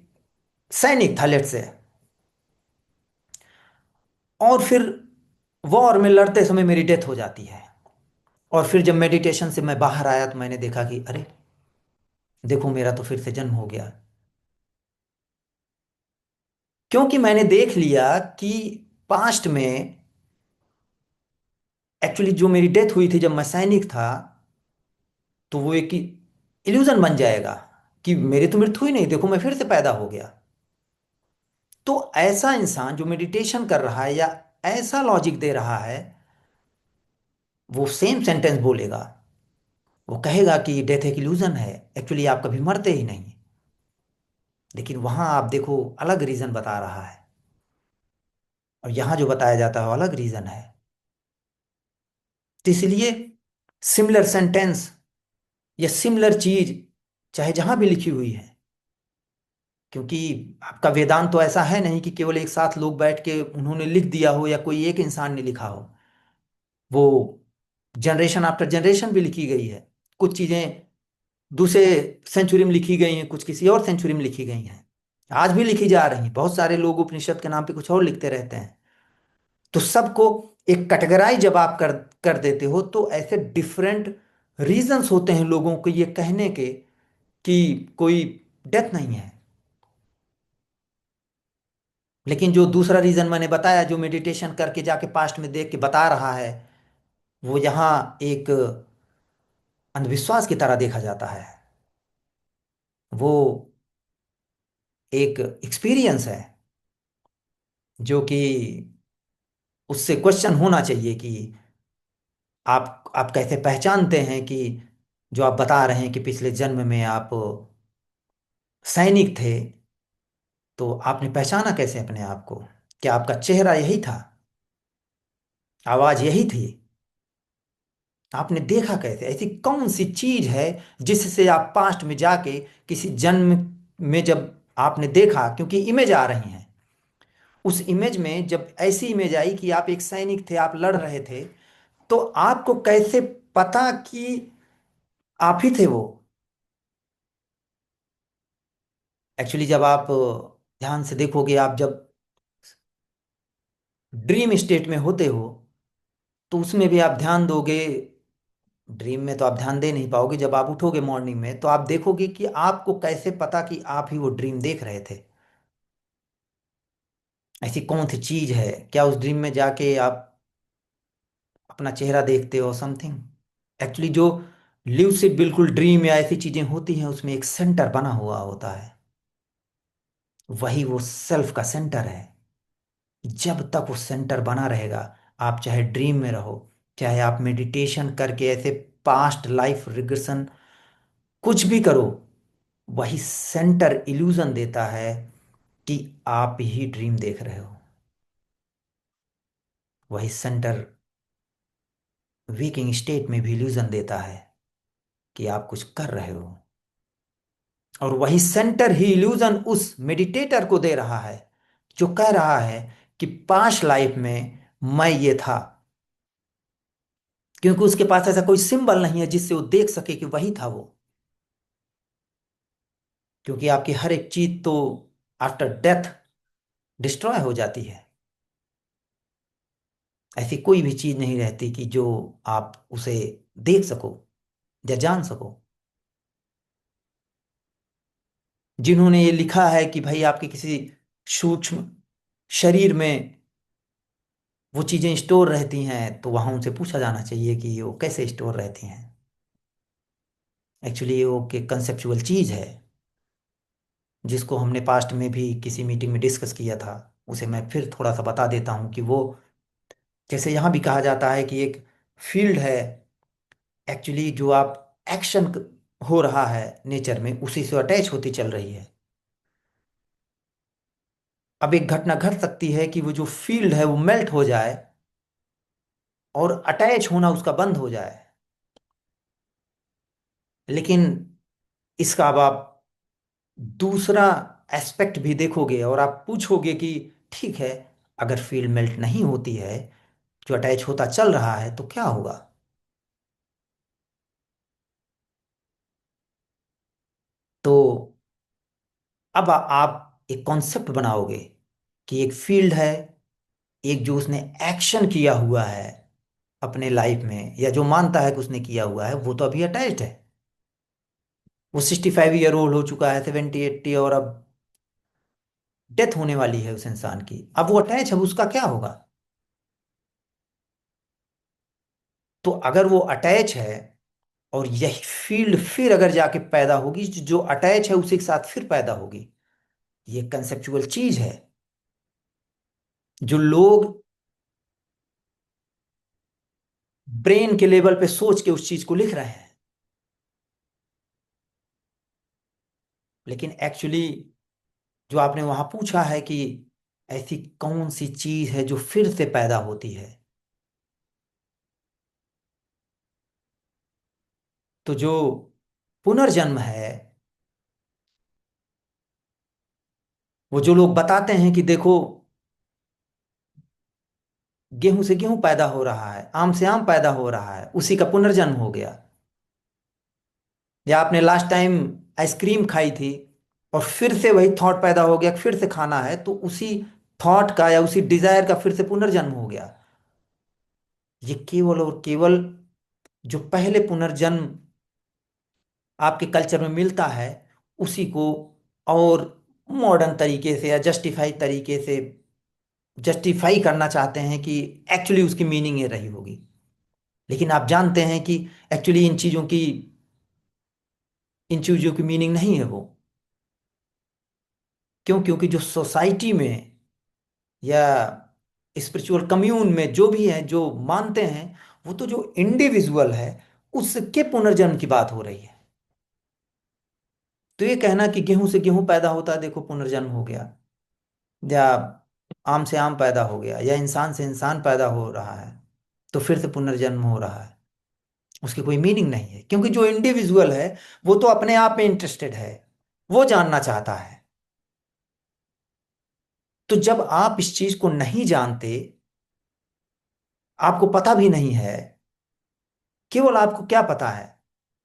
A: सैनिक था, लेट से। और फिर वॉर में लड़ते समय मेरी डेथ हो जाती है। और फिर जब मेडिटेशन से मैं बाहर आया तो मैंने देखा कि अरे देखो, मेरा तो फिर से जन्म हो गया। क्योंकि मैंने देख लिया कि पास्ट में एक्चुअली जो मेरी डेथ हुई थी जब मैं सैनिक था, तो वो एक इल्यूजन बन जाएगा कि मेरी तो मृत्यु ही नहीं, देखो मैं फिर से पैदा हो गया। तो ऐसा इंसान जो मेडिटेशन कर रहा है या ऐसा लॉजिक दे रहा है, वो सेम सेंटेंस बोलेगा। वो कहेगा कि डेथ एक इल्यूजन है, एक्चुअली आप कभी मरते ही नहीं। लेकिन वहां आप देखो अलग रीजन बता रहा है, और यहां जो बताया जाता है वो अलग रीजन है। तो इसलिए सिमिलर सेंटेंस या सिमिलर चीज चाहे जहां भी लिखी हुई है, क्योंकि आपका वेदांत तो ऐसा है नहीं कि केवल एक साथ लोग बैठ के उन्होंने लिख दिया हो या कोई एक इंसान ने लिखा हो। वो जनरेशन आफ्टर जनरेशन भी लिखी गई है। कुछ चीजें दूसरे सेंचुरी में लिखी गई हैं, कुछ किसी और सेंचुरी में लिखी गई हैं। आज भी लिखी जा रही हैं। बहुत सारे लोग उपनिषद के नाम पे कुछ और लिखते रहते हैं। तो सबको एक कैटेगराइज जब आप कर कर देते हो, तो ऐसे डिफरेंट रीजंस होते हैं लोगों को ये कहने के कि कोई डेथ नहीं है। लेकिन जो दूसरा रीजन मैंने बताया, जो मेडिटेशन करके जाके पास्ट में देख के बता रहा है, वो यहाँ एक अंधविश्वास की तरह देखा जाता है। वो एक एक्सपीरियंस है जो कि उससे क्वेश्चन होना चाहिए कि आप कैसे पहचानते हैं कि जो आप बता रहे हैं कि पिछले जन्म में आप सैनिक थे, तो आपने पहचाना कैसे अपने आप को? क्या आपका चेहरा यही था? आवाज यही थी? आपने देखा कैसे? ऐसी कौन सी चीज है जिससे आप पास्ट में जाके किसी जन्म में जब आपने देखा, क्योंकि इमेज आ रही हैं, उस इमेज में जब ऐसी इमेज आई कि आप एक सैनिक थे, आप लड़ रहे थे, तो आपको कैसे पता कि आप ही थे वो? एक्चुअली जब आप ध्यान से देखोगे, आप जब ड्रीम स्टेट में होते हो, तो उसमें भी आप ध्यान दोगे। ड्रीम में तो आप ध्यान दे नहीं पाओगे, जब आप उठोगे मॉर्निंग में तो आप देखोगे कि आपको कैसे पता कि आप ही वो ड्रीम देख रहे थे? ऐसी कौन सी चीज है? क्या उस ड्रीम में जाके आप अपना चेहरा देखते हो समथिंग? एक्चुअली जो ल्यूसिड बिल्कुल ड्रीम या ऐसी चीजें होती हैं, उसमें एक सेंटर बना हुआ होता है। वही वो सेल्फ का सेंटर है। जब तक वो सेंटर बना रहेगा, आप चाहे ड्रीम में रहो, चाहे आप मेडिटेशन करके ऐसे पास्ट लाइफ रिग्रेशन कुछ भी करो, वही सेंटर इल्यूजन देता है कि आप ही ड्रीम देख रहे हो। वही सेंटर वेकिंग स्टेट में भी इल्यूजन देता है कि आप कुछ कर रहे हो। और वही सेंटर ही इल्यूजन उस मेडिटेटर को दे रहा है जो कह रहा है कि पास्ट लाइफ में मैं ये था, क्योंकि उसके पास ऐसा कोई सिंबल नहीं है जिससे वो देख सके कि वही था वो। क्योंकि आपकी हर एक चीज तो आफ्टर डेथ डिस्ट्रॉय हो जाती है। ऐसी कोई भी चीज नहीं रहती कि जो आप उसे देख सको या जान सको। जिन्होंने ये लिखा है कि भाई आपके किसी सूक्ष्म शरीर में वो चीजें स्टोर रहती हैं, तो वहां उनसे पूछा जाना चाहिए कि वो कैसे स्टोर रहती हैं। एक्चुअली ये वो के कंसेप्चुअल चीज है, जिसको हमने पास्ट में भी किसी मीटिंग में डिस्कस किया था। उसे मैं फिर थोड़ा सा बता देता हूँ कि वो, जैसे यहाँ भी कहा जाता है कि एक फील्ड है, एक्चुअली जो आप एक्शन हो रहा है नेचर में, उसी से अटैच होती चल रही है। अब एक घटना घट सकती है कि वो जो फील्ड है वो मेल्ट हो जाए और अटैच होना उसका बंद हो जाए। लेकिन इसका अब आप दूसरा एस्पेक्ट भी देखोगे और आप पूछोगे कि ठीक है, अगर फील्ड मेल्ट नहीं होती है, जो अटैच होता चल रहा है, तो क्या होगा? तो अब आप एक कॉन्सेप्ट बनाओगे कि एक फील्ड है, एक जो उसने एक्शन किया हुआ है अपने लाइफ में, या जो मानता है कि उसने किया हुआ है, वो तो अभी अटैच्ड है। वो 65 ईयर ओल्ड हो चुका है, 70 80, और अब डेथ होने वाली है उस इंसान की। अब वो अटैच है, उसका क्या होगा? तो अगर वो अटैच है, और यही फील्ड फिर अगर जाके पैदा होगी, जो अटैच है उसी के साथ फिर पैदा होगी, ये कंसेप्चुअल चीज है जो लोग ब्रेन के लेवल पे सोच के उस चीज को लिख रहे हैं। लेकिन एक्चुअली जो आपने वहां पूछा है कि ऐसी कौन सी चीज है जो फिर से पैदा होती है, तो जो पुनर्जन्म है, वो जो लोग बताते हैं कि देखो, गेहूं से गेहूं पैदा हो रहा है, आम से आम पैदा हो रहा है, उसी का पुनर्जन्म हो गया। या आपने लास्ट टाइम आइसक्रीम खाई थी और फिर से वही थॉट पैदा हो गया, फिर से खाना है, तो उसी थॉट का या उसी डिजायर का फिर से पुनर्जन्म हो गया। ये केवल और केवल जो पहले पुनर्जन्म आपके कल्चर में मिलता है, उसी को और मॉडर्न तरीके से या जस्टिफाई तरीके से जस्टिफाई करना चाहते हैं कि एक्चुअली उसकी मीनिंग ये रही होगी। लेकिन आप जानते हैं कि एक्चुअली इन चीजों की मीनिंग नहीं है वो। क्यों? क्योंकि जो सोसाइटी में या स्पिरिचुअल कम्यून में जो भी है जो मानते हैं, वो तो जो इंडिविजुअल है उसके पुनर्जन्म की बात हो रही है। तो ये कहना कि गेहूं से गेहूं पैदा होता है, देखो पुनर्जन्म हो गया, या आम से आम पैदा हो गया, या इंसान से इंसान पैदा हो रहा है तो फिर से पुनर्जन्म हो रहा है, उसकी कोई मीनिंग नहीं है। क्योंकि जो इंडिविजुअल है वो तो अपने आप में इंटरेस्टेड है, वो जानना चाहता है। तो जब आप इस चीज को नहीं जानते, आपको पता भी नहीं है, केवल आपको क्या पता है?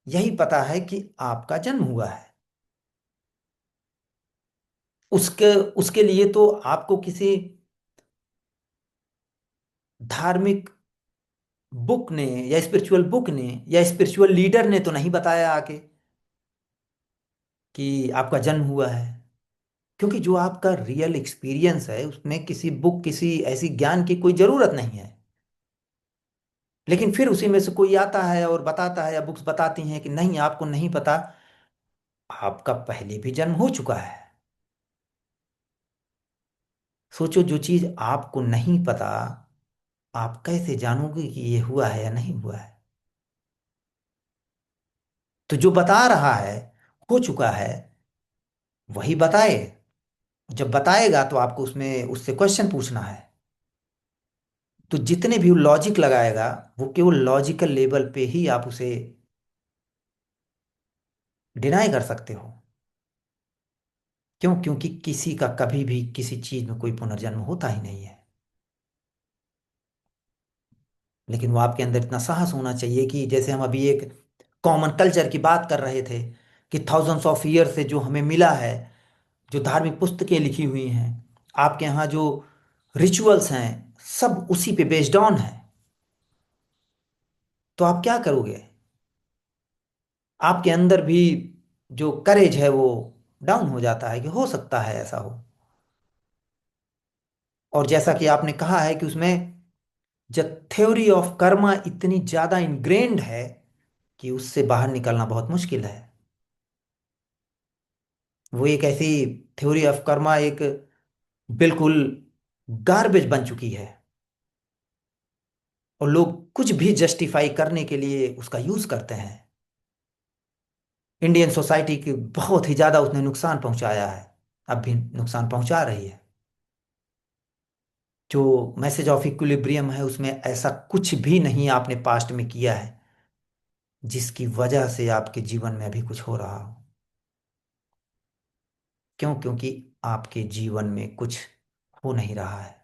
A: यही पता है कि आपका जन्म हुआ है। उसके उसके लिए तो आपको किसी धार्मिक बुक ने या स्पिरिचुअल बुक ने या स्पिरिचुअल लीडर ने तो नहीं बताया आके कि आपका जन्म हुआ है। क्योंकि जो आपका रियल एक्सपीरियंस है उसमें किसी बुक, किसी ऐसी ज्ञान की कोई जरूरत नहीं है। लेकिन फिर उसी में से कोई आता है और बताता है, या बुक्स बताती हैं कि नहीं, आपको नहीं पता, आपका पहले भी जन्म हो चुका है। सोचो, जो चीज आपको नहीं पता, आप कैसे जानोगे कि ये हुआ है या नहीं हुआ है? तो जो बता रहा है, हो चुका है, वही बताए। जब बताएगा तो आपको उसमें उससे क्वेश्चन पूछना है। तो जितने भी लॉजिक लगाएगा, वो केवल लॉजिकल लेवल पे ही आप उसे डिनाई कर सकते हो। क्यों? क्योंकि किसी का कभी भी किसी चीज में कोई पुनर्जन्म होता ही नहीं है। लेकिन वो आपके अंदर इतना साहस होना चाहिए कि जैसे हम अभी एक कॉमन कल्चर की बात कर रहे थे, कि थाउजेंड्स ऑफ ईयर से जो हमें मिला है, जो धार्मिक पुस्तकें लिखी हुई हैं, आपके यहाँ जो रिचुअल्स हैं, सब उसी पे बेस्ड ऑन है। तो आप क्या करोगे? आपके अंदर भी जो करेज है वो डाउन हो जाता है कि हो सकता है ऐसा हो। और जैसा कि आपने कहा है कि उसमें जब थ्योरी ऑफ कर्मा इतनी ज्यादा इनग्रेन्ड है कि उससे बाहर निकलना बहुत मुश्किल है। वो एक ऐसी थ्योरी ऑफ कर्मा एक बिल्कुल गार्बेज बन चुकी है, और लोग कुछ भी जस्टिफाई करने के लिए उसका यूज करते हैं। इंडियन सोसाइटी की बहुत ही ज्यादा उसने नुकसान पहुंचाया है, अब भी नुकसान पहुंचा रही है। जो मैसेज ऑफ इक्विलिब्रियम है उसमें ऐसा कुछ भी नहीं आपने पास्ट में किया है जिसकी वजह से आपके जीवन में अभी कुछ हो रहा हो। क्यों? क्योंकि आपके जीवन में कुछ हो नहीं रहा है,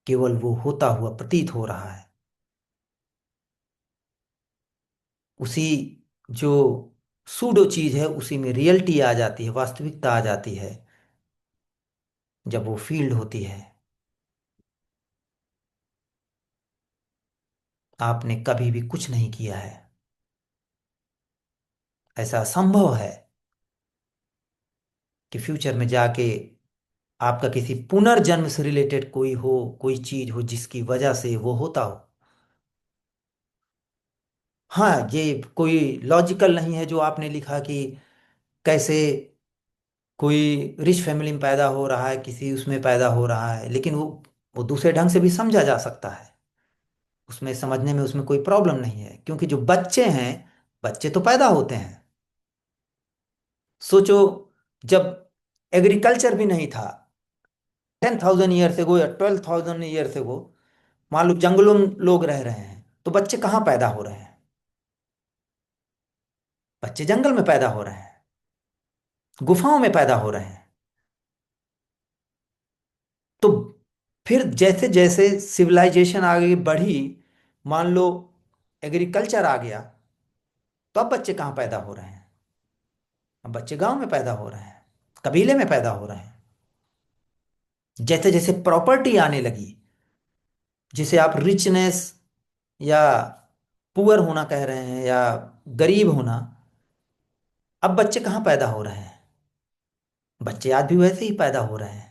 A: केवल वो होता हुआ प्रतीत हो रहा है। उसी जो सूडो चीज है उसी में रियलिटी आ जाती है, वास्तविकता आ जाती है, जब वो फील्ड होती है। आपने कभी भी कुछ नहीं किया है, ऐसा संभव है कि फ्यूचर में जाके आपका किसी पुनर्जन्म से रिलेटेड कोई हो, कोई चीज हो जिसकी वजह से वो होता हो। हाँ, ये कोई लॉजिकल नहीं है जो आपने लिखा कि कैसे कोई रिच फैमिली में पैदा हो रहा है, किसी उसमें पैदा हो रहा है, लेकिन वो दूसरे ढंग से भी समझा जा सकता है। उसमें समझने में उसमें कोई प्रॉब्लम नहीं है, क्योंकि जो बच्चे हैं, बच्चे तो पैदा होते हैं। सोचो, जब एग्रीकल्चर भी नहीं था, 10,000 ईयर से गो या 12,000 ईयर से गो, मान लो जंगलों में लोग रह रहे हैं, तो बच्चे कहाँ पैदा हो रहे हैं? बच्चे जंगल में पैदा हो रहे हैं, गुफाओं में पैदा हो रहे हैं। तो फिर जैसे जैसे सिविलाइजेशन आगे बढ़ी, मान लो एग्रीकल्चर आ गया, तो अब बच्चे कहाँ पैदा हो रहे हैं? अब बच्चे गांव में पैदा हो रहे हैं। कबीले में पैदा हो रहे हैं। जैसे जैसे प्रॉपर्टी आने लगी, जिसे आप रिचनेस या पुअर होना कह रहे हैं, या गरीब होना, अब बच्चे कहाँ पैदा हो रहे हैं? बच्चे आज भी वैसे ही पैदा हो रहे हैं।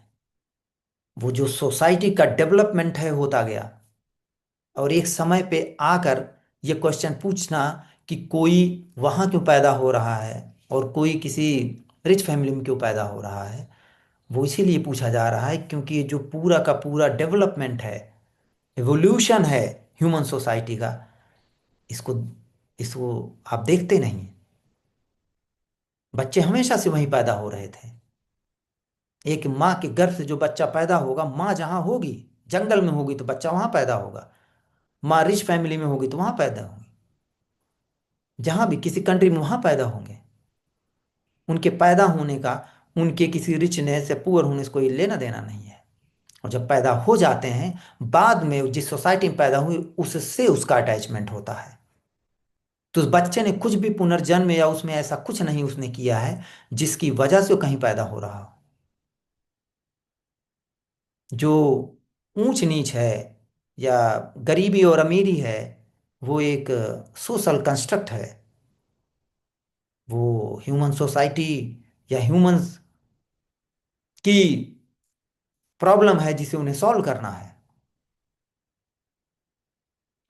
A: वो जो सोसाइटी का डेवलपमेंट है होता गया, और एक समय पे आकर ये क्वेश्चन पूछना कि कोई वहाँ क्यों पैदा हो रहा है और कोई किसी रिच फैमिली में क्यों पैदा हो रहा है, वो इसीलिए पूछा जा रहा है क्योंकि ये जो पूरा का पूरा डेवलपमेंट है, एवोल्यूशन है ह्यूमन सोसाइटी का, इसको इसको आप देखते नहीं। बच्चे हमेशा से वहीं पैदा हो रहे थे। एक माँ के गर्भ से जो बच्चा पैदा होगा, माँ जहाँ होगी, जंगल में होगी तो बच्चा वहाँ पैदा होगा, माँ रिच फैमिली में होगी तो वहाँ पैदा होगी, जहाँ भी किसी कंट्री में वहाँ पैदा होंगे। उनके पैदा होने का उनके किसी रिचनेस या पुअर होने से कोई लेना देना नहीं है। और जब पैदा हो जाते हैं, बाद में जिस सोसाइटी में पैदा हुई उससे उसका अटैचमेंट होता है। तो उस बच्चे ने कुछ भी पुनर्जन्म या उसमें ऐसा कुछ नहीं उसने किया है जिसकी वजह से वो कहीं पैदा हो रहा हो। जो ऊंच नीच है या गरीबी और अमीरी है, वो एक सोशल कंस्ट्रक्ट है। वो ह्यूमन सोसाइटी या ह्यूमंस की प्रॉब्लम है जिसे उन्हें सॉल्व करना है।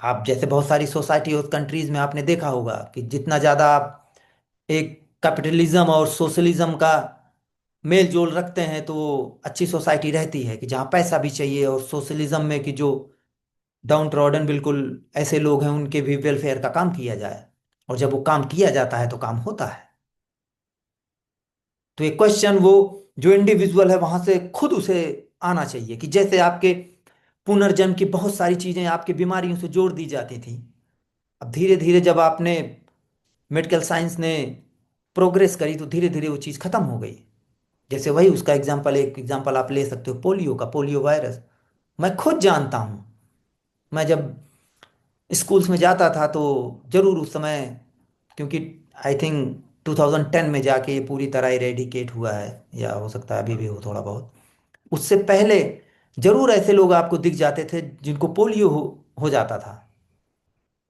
A: आप जैसे बहुत सारी सोसाइटी और कंट्रीज में आपने देखा होगा कि जितना ज़्यादा आप एक कैपिटलिज्म और सोशलिज्म का मेल जोल रखते हैं, तो अच्छी सोसाइटी रहती है कि जहाँ पैसा भी चाहिए, और सोशलिज्म में कि जो डाउन ट्रॉडन बिल्कुल ऐसे लोग हैं उनके भी वेलफेयर का काम किया जाए। और जब वो काम किया जाता है तो काम होता है। तो ये क्वेश्चन वो जो इंडिविजुअल है वहां से खुद उसे आना चाहिए कि जैसे आपके पुनर्जन्म की बहुत सारी चीजें आपकी बीमारियों से जोड़ दी जाती थी, अब धीरे धीरे जब आपने मेडिकल साइंस ने प्रोग्रेस करी तो धीरे धीरे वो चीज़ खत्म हो गई। जैसे वही उसका एग्जाम्पल, एक एग्जाम्पल आप ले सकते हो पोलियो का, पोलियो वायरस। मैं खुद जानता हूँ। मैं जब स्कूल्स में जाता था तो जरूर उस समय, क्योंकि आई थिंक 2010 में जाके ये पूरी तरह इरेडिकेट हुआ है, या हो सकता है अभी भी हो थोड़ा बहुत। उससे पहले जरूर ऐसे लोग आपको दिख जाते थे जिनको पोलियो हो जाता था।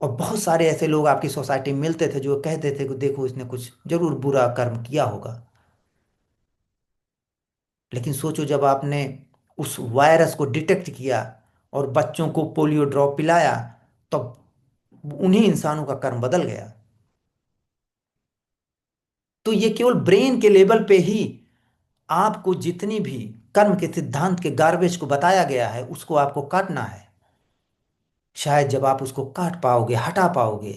A: और बहुत सारे ऐसे लोग आपकी सोसाइटी में मिलते थे जो कहते थे कि देखो इसने कुछ जरूर बुरा कर्म किया होगा। लेकिन सोचो जब आपने उस वायरस को डिटेक्ट किया और बच्चों को पोलियो ड्रॉप पिलाया, तब उन्हीं इंसानों का कर्म बदल गया। तो ये केवल ब्रेन के लेवल पे ही आपको जितनी भी कर्म के सिद्धांत के गार्बेज को बताया गया है उसको आपको काटना है। शायद जब आप उसको काट पाओगे, हटा पाओगे,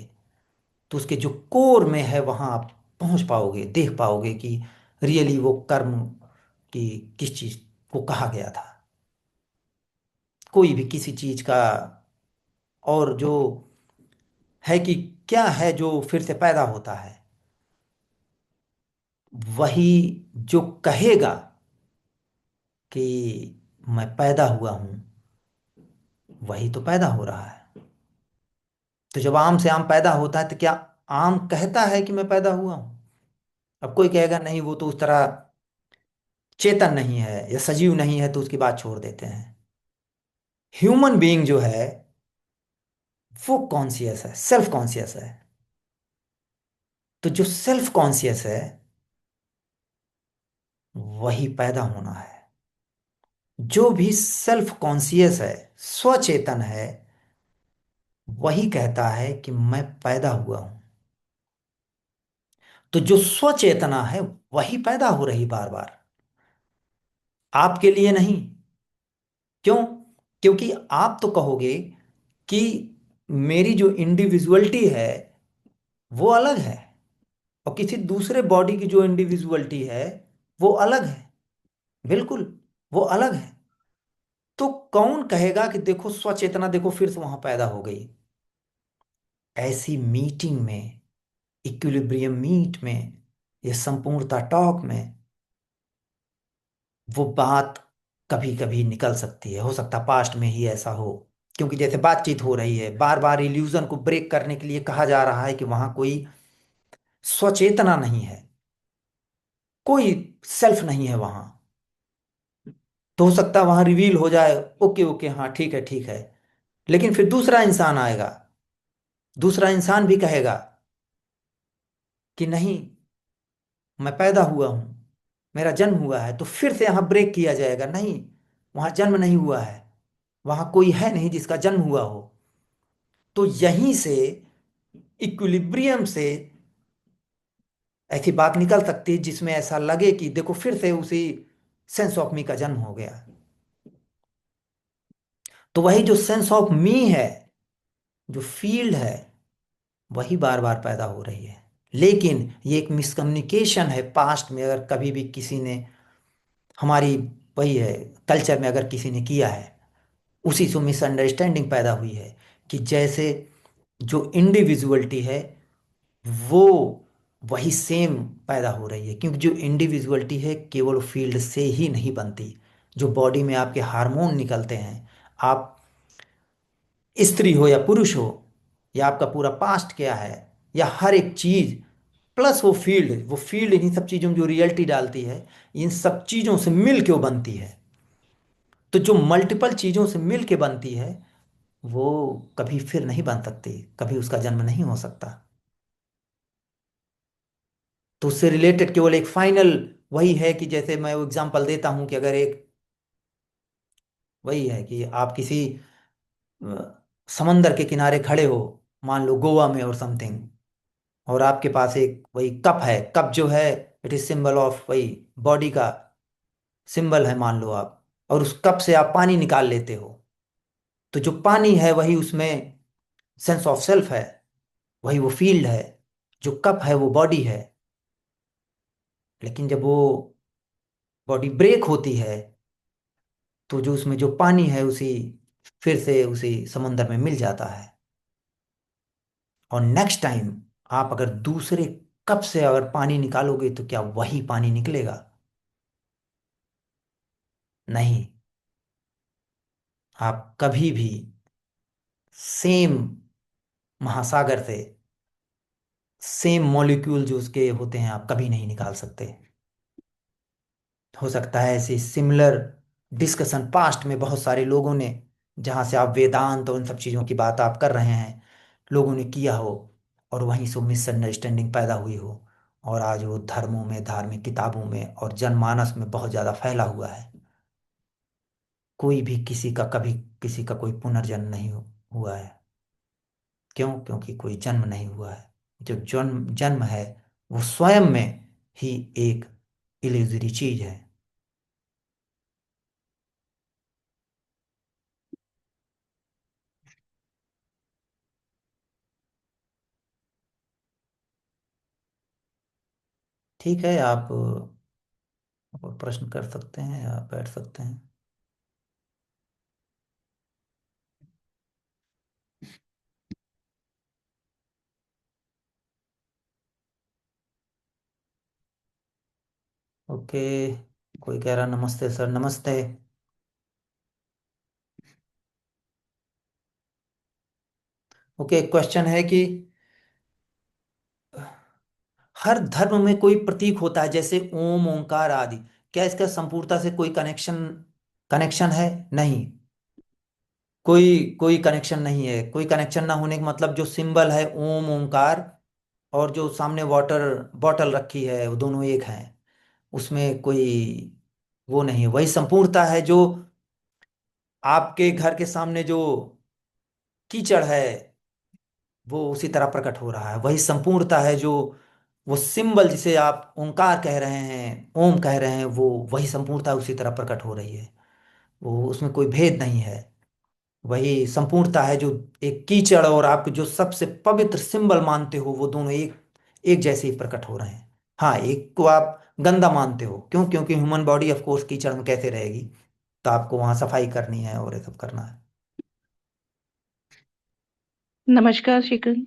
A: तो उसके जो कोर में है वहां आप पहुंच पाओगे, देख पाओगे कि रियली वो कर्म की किस चीज को कहा गया था। कोई भी किसी चीज का, और जो है कि क्या है जो फिर से पैदा होता है, वही जो कहेगा कि मैं पैदा हुआ हूं, वही तो पैदा हो रहा है। तो जब आम से आम पैदा होता है तो क्या आम कहता है कि मैं पैदा हुआ हूं? अब कोई कहेगा नहीं, वो तो उस तरह चेतन नहीं है या सजीव नहीं है, तो उसकी बात छोड़ देते हैं। ह्यूमन बीइंग जो है वो कॉन्शियस है, सेल्फ कॉन्शियस है। तो जो सेल्फ कॉन्शियस है वही पैदा होना है। जो भी सेल्फ कॉन्शियस है, स्वचेतन है, वही कहता है कि मैं पैदा हुआ हूं। तो जो स्वचेतना है वही पैदा हो रही बार बार, आपके लिए नहीं। क्यों? क्योंकि आप तो कहोगे कि मेरी जो इंडिविजुअलिटी है वो अलग है, और किसी दूसरे बॉडी की जो इंडिविजुअलिटी है वो अलग है। बिल्कुल, वो अलग है। तो कौन कहेगा कि देखो स्वचेतना देखो फिर से वहां पैदा हो गई? ऐसी मीटिंग में, इक्विलिब्रियम मीट में, ये संपूर्णता टॉक में वो बात कभी कभी निकल सकती है। हो सकता पास्ट में ही ऐसा हो, क्योंकि जैसे बातचीत हो रही है, बार बार इल्यूजन को ब्रेक करने के लिए कहा जा रहा है कि वहां कोई स्वचेतना नहीं है। कोई सेल्फ नहीं है वहां। तो हो सकता है वहां रिवील हो जाए, ओके ओके हाँ ठीक है ठीक है। लेकिन फिर दूसरा इंसान आएगा, दूसरा इंसान भी कहेगा कि नहीं, मैं पैदा हुआ हूं, मेरा जन्म हुआ है। तो फिर से यहां ब्रेक किया जाएगा, नहीं, वहां जन्म नहीं हुआ है, वहां कोई है नहीं जिसका जन्म हुआ हो। तो यहीं से, इक्विलिब्रियम से ऐसी बात निकल सकती है जिसमें ऐसा लगे कि देखो फिर से उसी सेंस ऑफ मी का जन्म हो गया। तो वही जो सेंस ऑफ मी है, जो फील्ड है, वही बार बार पैदा हो रही है। लेकिन ये एक मिसकम्युनिकेशन है पास्ट में, अगर कभी भी किसी ने हमारी, वही है, कल्चर में अगर किसी ने किया है, उसी से मिसअंडरस्टैंडिंग पैदा हुई है कि जैसे जो इंडिविजुअलिटी है वो वही सेम पैदा हो रही है। क्योंकि जो इंडिविजुअलिटी है केवल फील्ड से ही नहीं बनती। जो बॉडी में आपके हार्मोन निकलते हैं, आप स्त्री हो या पुरुष हो, या आपका पूरा पास्ट क्या है, या हर एक चीज, प्लस वो फील्ड इन्हीं सब चीजों में जो रियलिटी डालती है, इन सब चीजों से मिल के वो बनती है। तो जो मल्टीपल चीजों से मिल के बनती है, वो कभी फिर नहीं बन सकती, कभी उसका जन्म नहीं हो सकता। तो उससे रिलेटेड केवल एक फाइनल वही है कि जैसे मैं वो एग्जांपल देता हूं कि अगर एक, वही है कि आप किसी समंदर के किनारे खड़े हो, मान लो गोवा में और समथिंग, और आपके पास एक वही कप है। कप जो है, इट इज सिंबल ऑफ वही बॉडी का सिंबल है, मान लो आप। और उस कप से आप पानी निकाल लेते हो, तो जो पानी है वही उसमें सेंस ऑफ सेल्फ है, वही वो फील्ड है। जो कप है वो बॉडी है। लेकिन जब वो बॉडी ब्रेक होती है, तो जो उसमें जो पानी है उसी, फिर से उसी समंदर में मिल जाता है। और नेक्स्ट टाइम आप अगर दूसरे कप से अगर पानी निकालोगे तो क्या वही पानी निकलेगा? नहीं। आप कभी भी सेम महासागर से सेम मॉलिक्यूल जो उसके होते हैं आप कभी नहीं निकाल सकते। हो सकता है ऐसी सिमिलर डिस्कशन पास्ट में बहुत सारे लोगों ने, जहाँ से आप वेदांत और उन सब चीज़ों की बात आप कर रहे हैं, लोगों ने किया हो, और वहीं से मिसअंडरस्टैंडिंग पैदा हुई हो, और आज वो धर्मों में, धार्मिक किताबों में और जनमानस में बहुत ज़्यादा फैला हुआ है। कोई भी किसी का कभी, किसी का कोई पुनर्जन्म नहीं हुआ है। क्यों? क्योंकि कोई जन्म नहीं हुआ है। जो जन्म जन्म है वो स्वयं में ही एक इल्यूजरी चीज है। ठीक है, आप प्रश्न कर सकते हैं या बैठ सकते हैं। ओके, कोई कह रहा नमस्ते सर, नमस्ते। ओके, क्वेश्चन है कि हर धर्म में कोई प्रतीक होता है जैसे ओम, ओंकार आदि। क्या इसका संपूर्णता से कोई कनेक्शन कनेक्शन है? नहीं, कोई कोई कनेक्शन नहीं है। कोई कनेक्शन ना होने का मतलब, जो सिंबल है ओम ओंकार, और जो सामने वाटर बॉटल रखी है, वो दोनों एक हैं। उसमें कोई वो नहीं है। वही संपूर्णता है जो आपके घर के सामने जो कीचड़ है, वो उसी तरह प्रकट हो रहा है। वही संपूर्णता है जो, वो सिंबल जिसे आप ओंकार कह रहे हैं, ओम कह रहे हैं, वो वही संपूर्णता उसी तरह प्रकट हो रही है। वो उसमें कोई भेद नहीं है। वही संपूर्णता है जो एक कीचड़ और आप जो सबसे पवित्र सिंबल मानते हो, वो दोनों एक एक जैसे ही प्रकट हो रहे हैं। हाँ, एक को आप गंदा मानते हो, क्यों? क्योंकि ह्यूमन बॉडी ऑफ कोर्स कीचड़ में कैसे रहेगी, तो आपको वहां सफाई करनी है और ये सब करना है।
B: नमस्कार शिकन।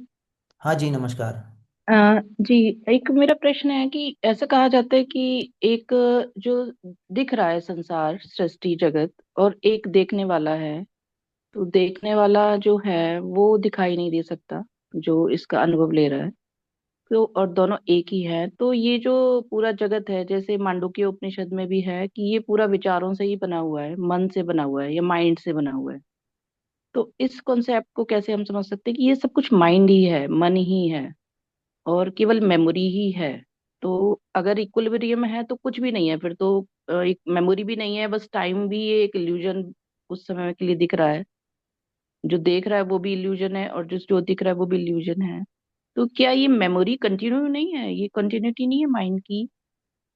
A: हाँ जी, नमस्कार।
B: जी, एक मेरा प्रश्न है कि ऐसा कहा जाता है कि एक जो दिख रहा है संसार, सृष्टि, जगत, और एक देखने वाला है। तो देखने वाला जो है वो दिखाई नहीं दे सकता, जो इसका अनुभव ले रहा है। तो और दोनों एक ही है, तो ये जो पूरा जगत है, जैसे मांडुक्य उपनिषद में भी है कि ये पूरा विचारों से ही बना हुआ है, मन से बना हुआ है या माइंड से बना हुआ है। तो इस कॉन्सेप्ट को कैसे हम समझ सकते हैं कि ये सब कुछ माइंड ही है, मन ही है, और केवल मेमोरी ही है। तो अगर इक्विलिब्रियम है तो कुछ भी नहीं है फिर तो। एक मेमोरी भी नहीं है, बस टाइम भी एक इल्यूजन उस समय के लिए दिख रहा है। जो देख रहा है वो भी इल्यूजन है, और जो दिख रहा है वो भी इल्यूजन है। तो क्या ये मेमोरी कंटिन्यू नहीं है, ये कंटिन्यूटी नहीं है माइंड की?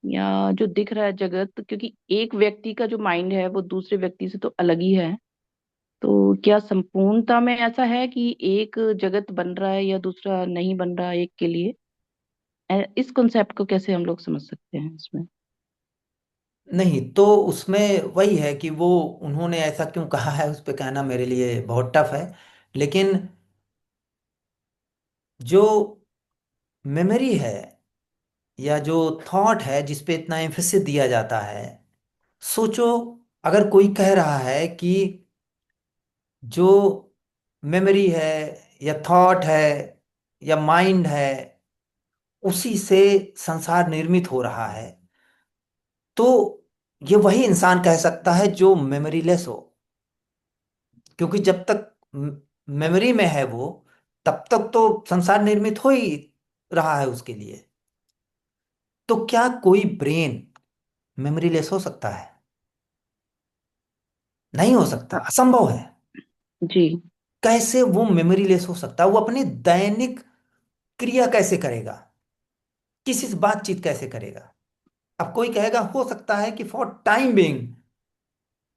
B: या जो दिख रहा है जगत, क्योंकि एक व्यक्ति का जो माइंड है वो दूसरे व्यक्ति से तो अलग ही है, तो क्या संपूर्णता में ऐसा है कि एक जगत बन रहा है या दूसरा नहीं बन रहा एक के लिए? इस कॉन्सेप्ट को कैसे हम लोग समझ सकते हैं इसमें?
A: नहीं, तो उसमें वही है कि वो उन्होंने ऐसा क्यों कहा है उस पे कहना मेरे लिए बहुत टफ है। लेकिन जो मेमोरी है या जो थॉट है जिस पे इतना एम्फेसिस दिया जाता है, सोचो, अगर कोई कह रहा है कि जो मेमोरी है या थॉट है या माइंड है उसी से संसार निर्मित हो रहा है, तो ये वही इंसान कह सकता है जो मेमोरीलेस हो। क्योंकि जब तक मेमोरी में है वो, तब तक तो संसार निर्मित हो ही रहा है उसके लिए। तो क्या कोई ब्रेन मेमोरीलेस हो सकता है? नहीं हो सकता,
B: हाँ,
A: असंभव है।
B: जी।
A: कैसे वो मेमोरीलेस हो सकता है? वो अपनी दैनिक क्रिया कैसे करेगा? किसी से बातचीत कैसे करेगा? अब कोई कहेगा हो सकता है कि फॉर टाइम बिंग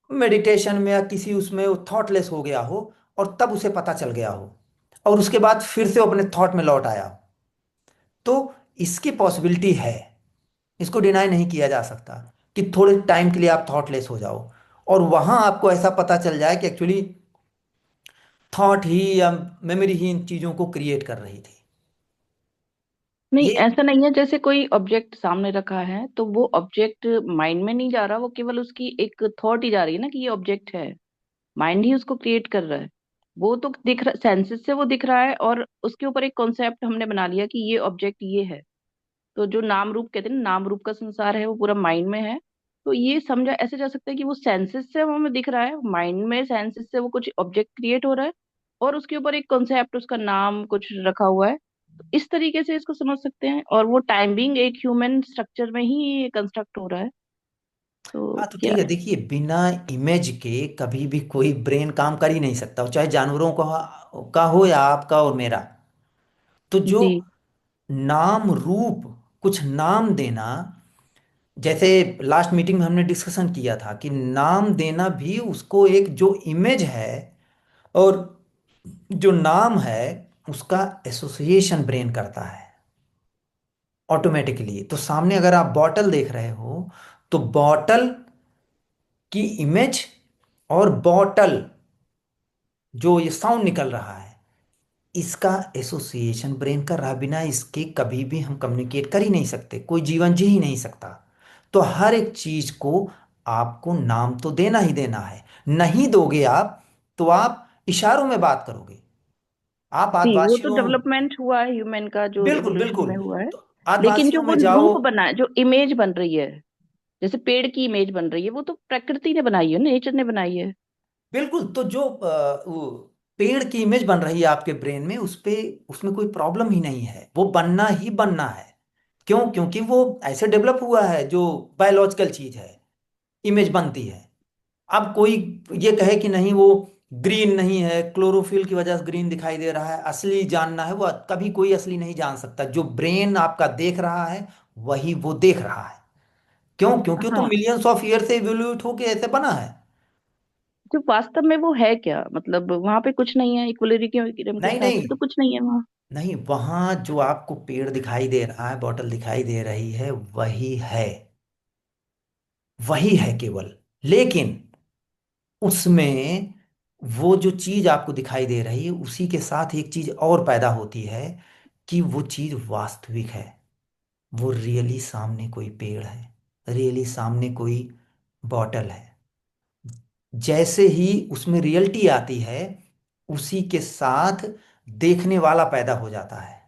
A: मेडिटेशन में या किसी उसमें वो थॉटलेस हो गया हो, और तब उसे पता चल गया हो, और उसके बाद फिर से वो अपने थॉट में लौट आया हो। तो इसकी पॉसिबिलिटी है, इसको डिनाई नहीं किया जा सकता कि थोड़े टाइम के लिए आप थॉटलेस हो जाओ और वहां आपको ऐसा पता चल जाए कि एक्चुअली थॉट ही या मेमोरी ही इन चीजों को क्रिएट कर रही थी।
B: नहीं,
A: ये
B: ऐसा नहीं है जैसे कोई ऑब्जेक्ट सामने रखा है तो वो ऑब्जेक्ट माइंड में नहीं जा रहा, वो केवल उसकी एक थॉट ही जा रही है ना कि ये ऑब्जेक्ट है। माइंड ही उसको क्रिएट कर रहा है। वो तो दिख रहा, सेंसेस से वो दिख रहा है, और उसके ऊपर एक कॉन्सेप्ट हमने बना लिया कि ये ऑब्जेक्ट ये है। तो जो नाम रूप कहते हैं ना, नाम रूप का संसार है वो पूरा माइंड में है। तो ये समझा ऐसे जा सकता है कि वो सेंसेस से हमें दिख रहा है, माइंड में सेंसेस से वो कुछ ऑब्जेक्ट क्रिएट हो रहा है, और उसके ऊपर एक कॉन्सेप्ट, उसका नाम कुछ रखा हुआ है। तो इस तरीके से इसको समझ सकते हैं, और वो टाइमिंग एक ह्यूमन स्ट्रक्चर में ही कंस्ट्रक्ट हो रहा है। तो
A: हाँ, तो
B: क्या?
A: ठीक है। देखिए, बिना इमेज के कभी भी कोई ब्रेन काम कर ही नहीं सकता, चाहे जानवरों का हो या आपका और मेरा। तो जो
B: जी।
A: नाम रूप, कुछ नाम देना, जैसे लास्ट मीटिंग में हमने डिस्कशन किया था कि नाम देना भी उसको एक जो इमेज है और जो नाम है उसका एसोसिएशन ब्रेन करता है ऑटोमेटिकली। तो सामने अगर आप बॉटल देख रहे हो, तो बॉटल की इमेज और बॉटल जो ये साउंड निकल रहा है, इसका एसोसिएशन ब्रेन कर रहा। बिना इसके कभी भी हम कम्युनिकेट कर ही नहीं सकते, कोई जीवन जी ही नहीं सकता। तो हर एक चीज को आपको नाम तो देना ही देना है। नहीं दोगे आप, तो आप इशारों में बात करोगे। आप
B: जी, वो तो
A: आदिवासियों,
B: डेवलपमेंट हुआ है ह्यूमन का, जो
A: बिल्कुल
B: इवोल्यूशन
A: बिल्कुल,
B: में हुआ है।
A: तो
B: लेकिन
A: आदिवासियों
B: जो वो
A: में जाओ।
B: रूप बना है, जो इमेज बन रही है, जैसे पेड़ की इमेज बन रही है, वो तो प्रकृति ने बनाई है, नेचर ने बनाई है।
A: बिल्कुल, तो जो वो पेड़ की इमेज बन रही है आपके ब्रेन में, उस पे, उसमें कोई प्रॉब्लम ही नहीं है, वो बनना ही बनना है। क्यों? क्योंकि वो ऐसे डेवलप हुआ है, जो बायोलॉजिकल चीज है, इमेज बनती है। अब कोई ये कहे कि नहीं वो ग्रीन नहीं है, क्लोरोफिल की वजह से ग्रीन दिखाई दे रहा है, असली जानना है, वो कभी कोई असली नहीं जान सकता। जो ब्रेन आपका देख रहा है वही वो देख रहा है। क्यों? क्योंकि वो तो
B: हाँ,
A: मिलियंस ऑफ ईयर से इवोल्यूट होके ऐसे बना है।
B: जो वास्तव में वो है क्या, मतलब वहां पे कुछ नहीं है, इक्विलिब्रियम के
A: नहीं
B: हिसाब
A: नहीं
B: से तो कुछ नहीं है वहाँ।
A: नहीं, वहां जो आपको पेड़ दिखाई दे रहा है, बॉटल दिखाई दे रही है, वही है, वही है केवल। लेकिन उसमें वो जो चीज आपको दिखाई दे रही है, उसी के साथ एक चीज और पैदा होती है कि वो चीज वास्तविक है। वो रियली सामने कोई पेड़ है, रियली सामने कोई बॉटल है। जैसे ही उसमें रियलिटी आती है, उसी के साथ देखने वाला पैदा हो जाता है।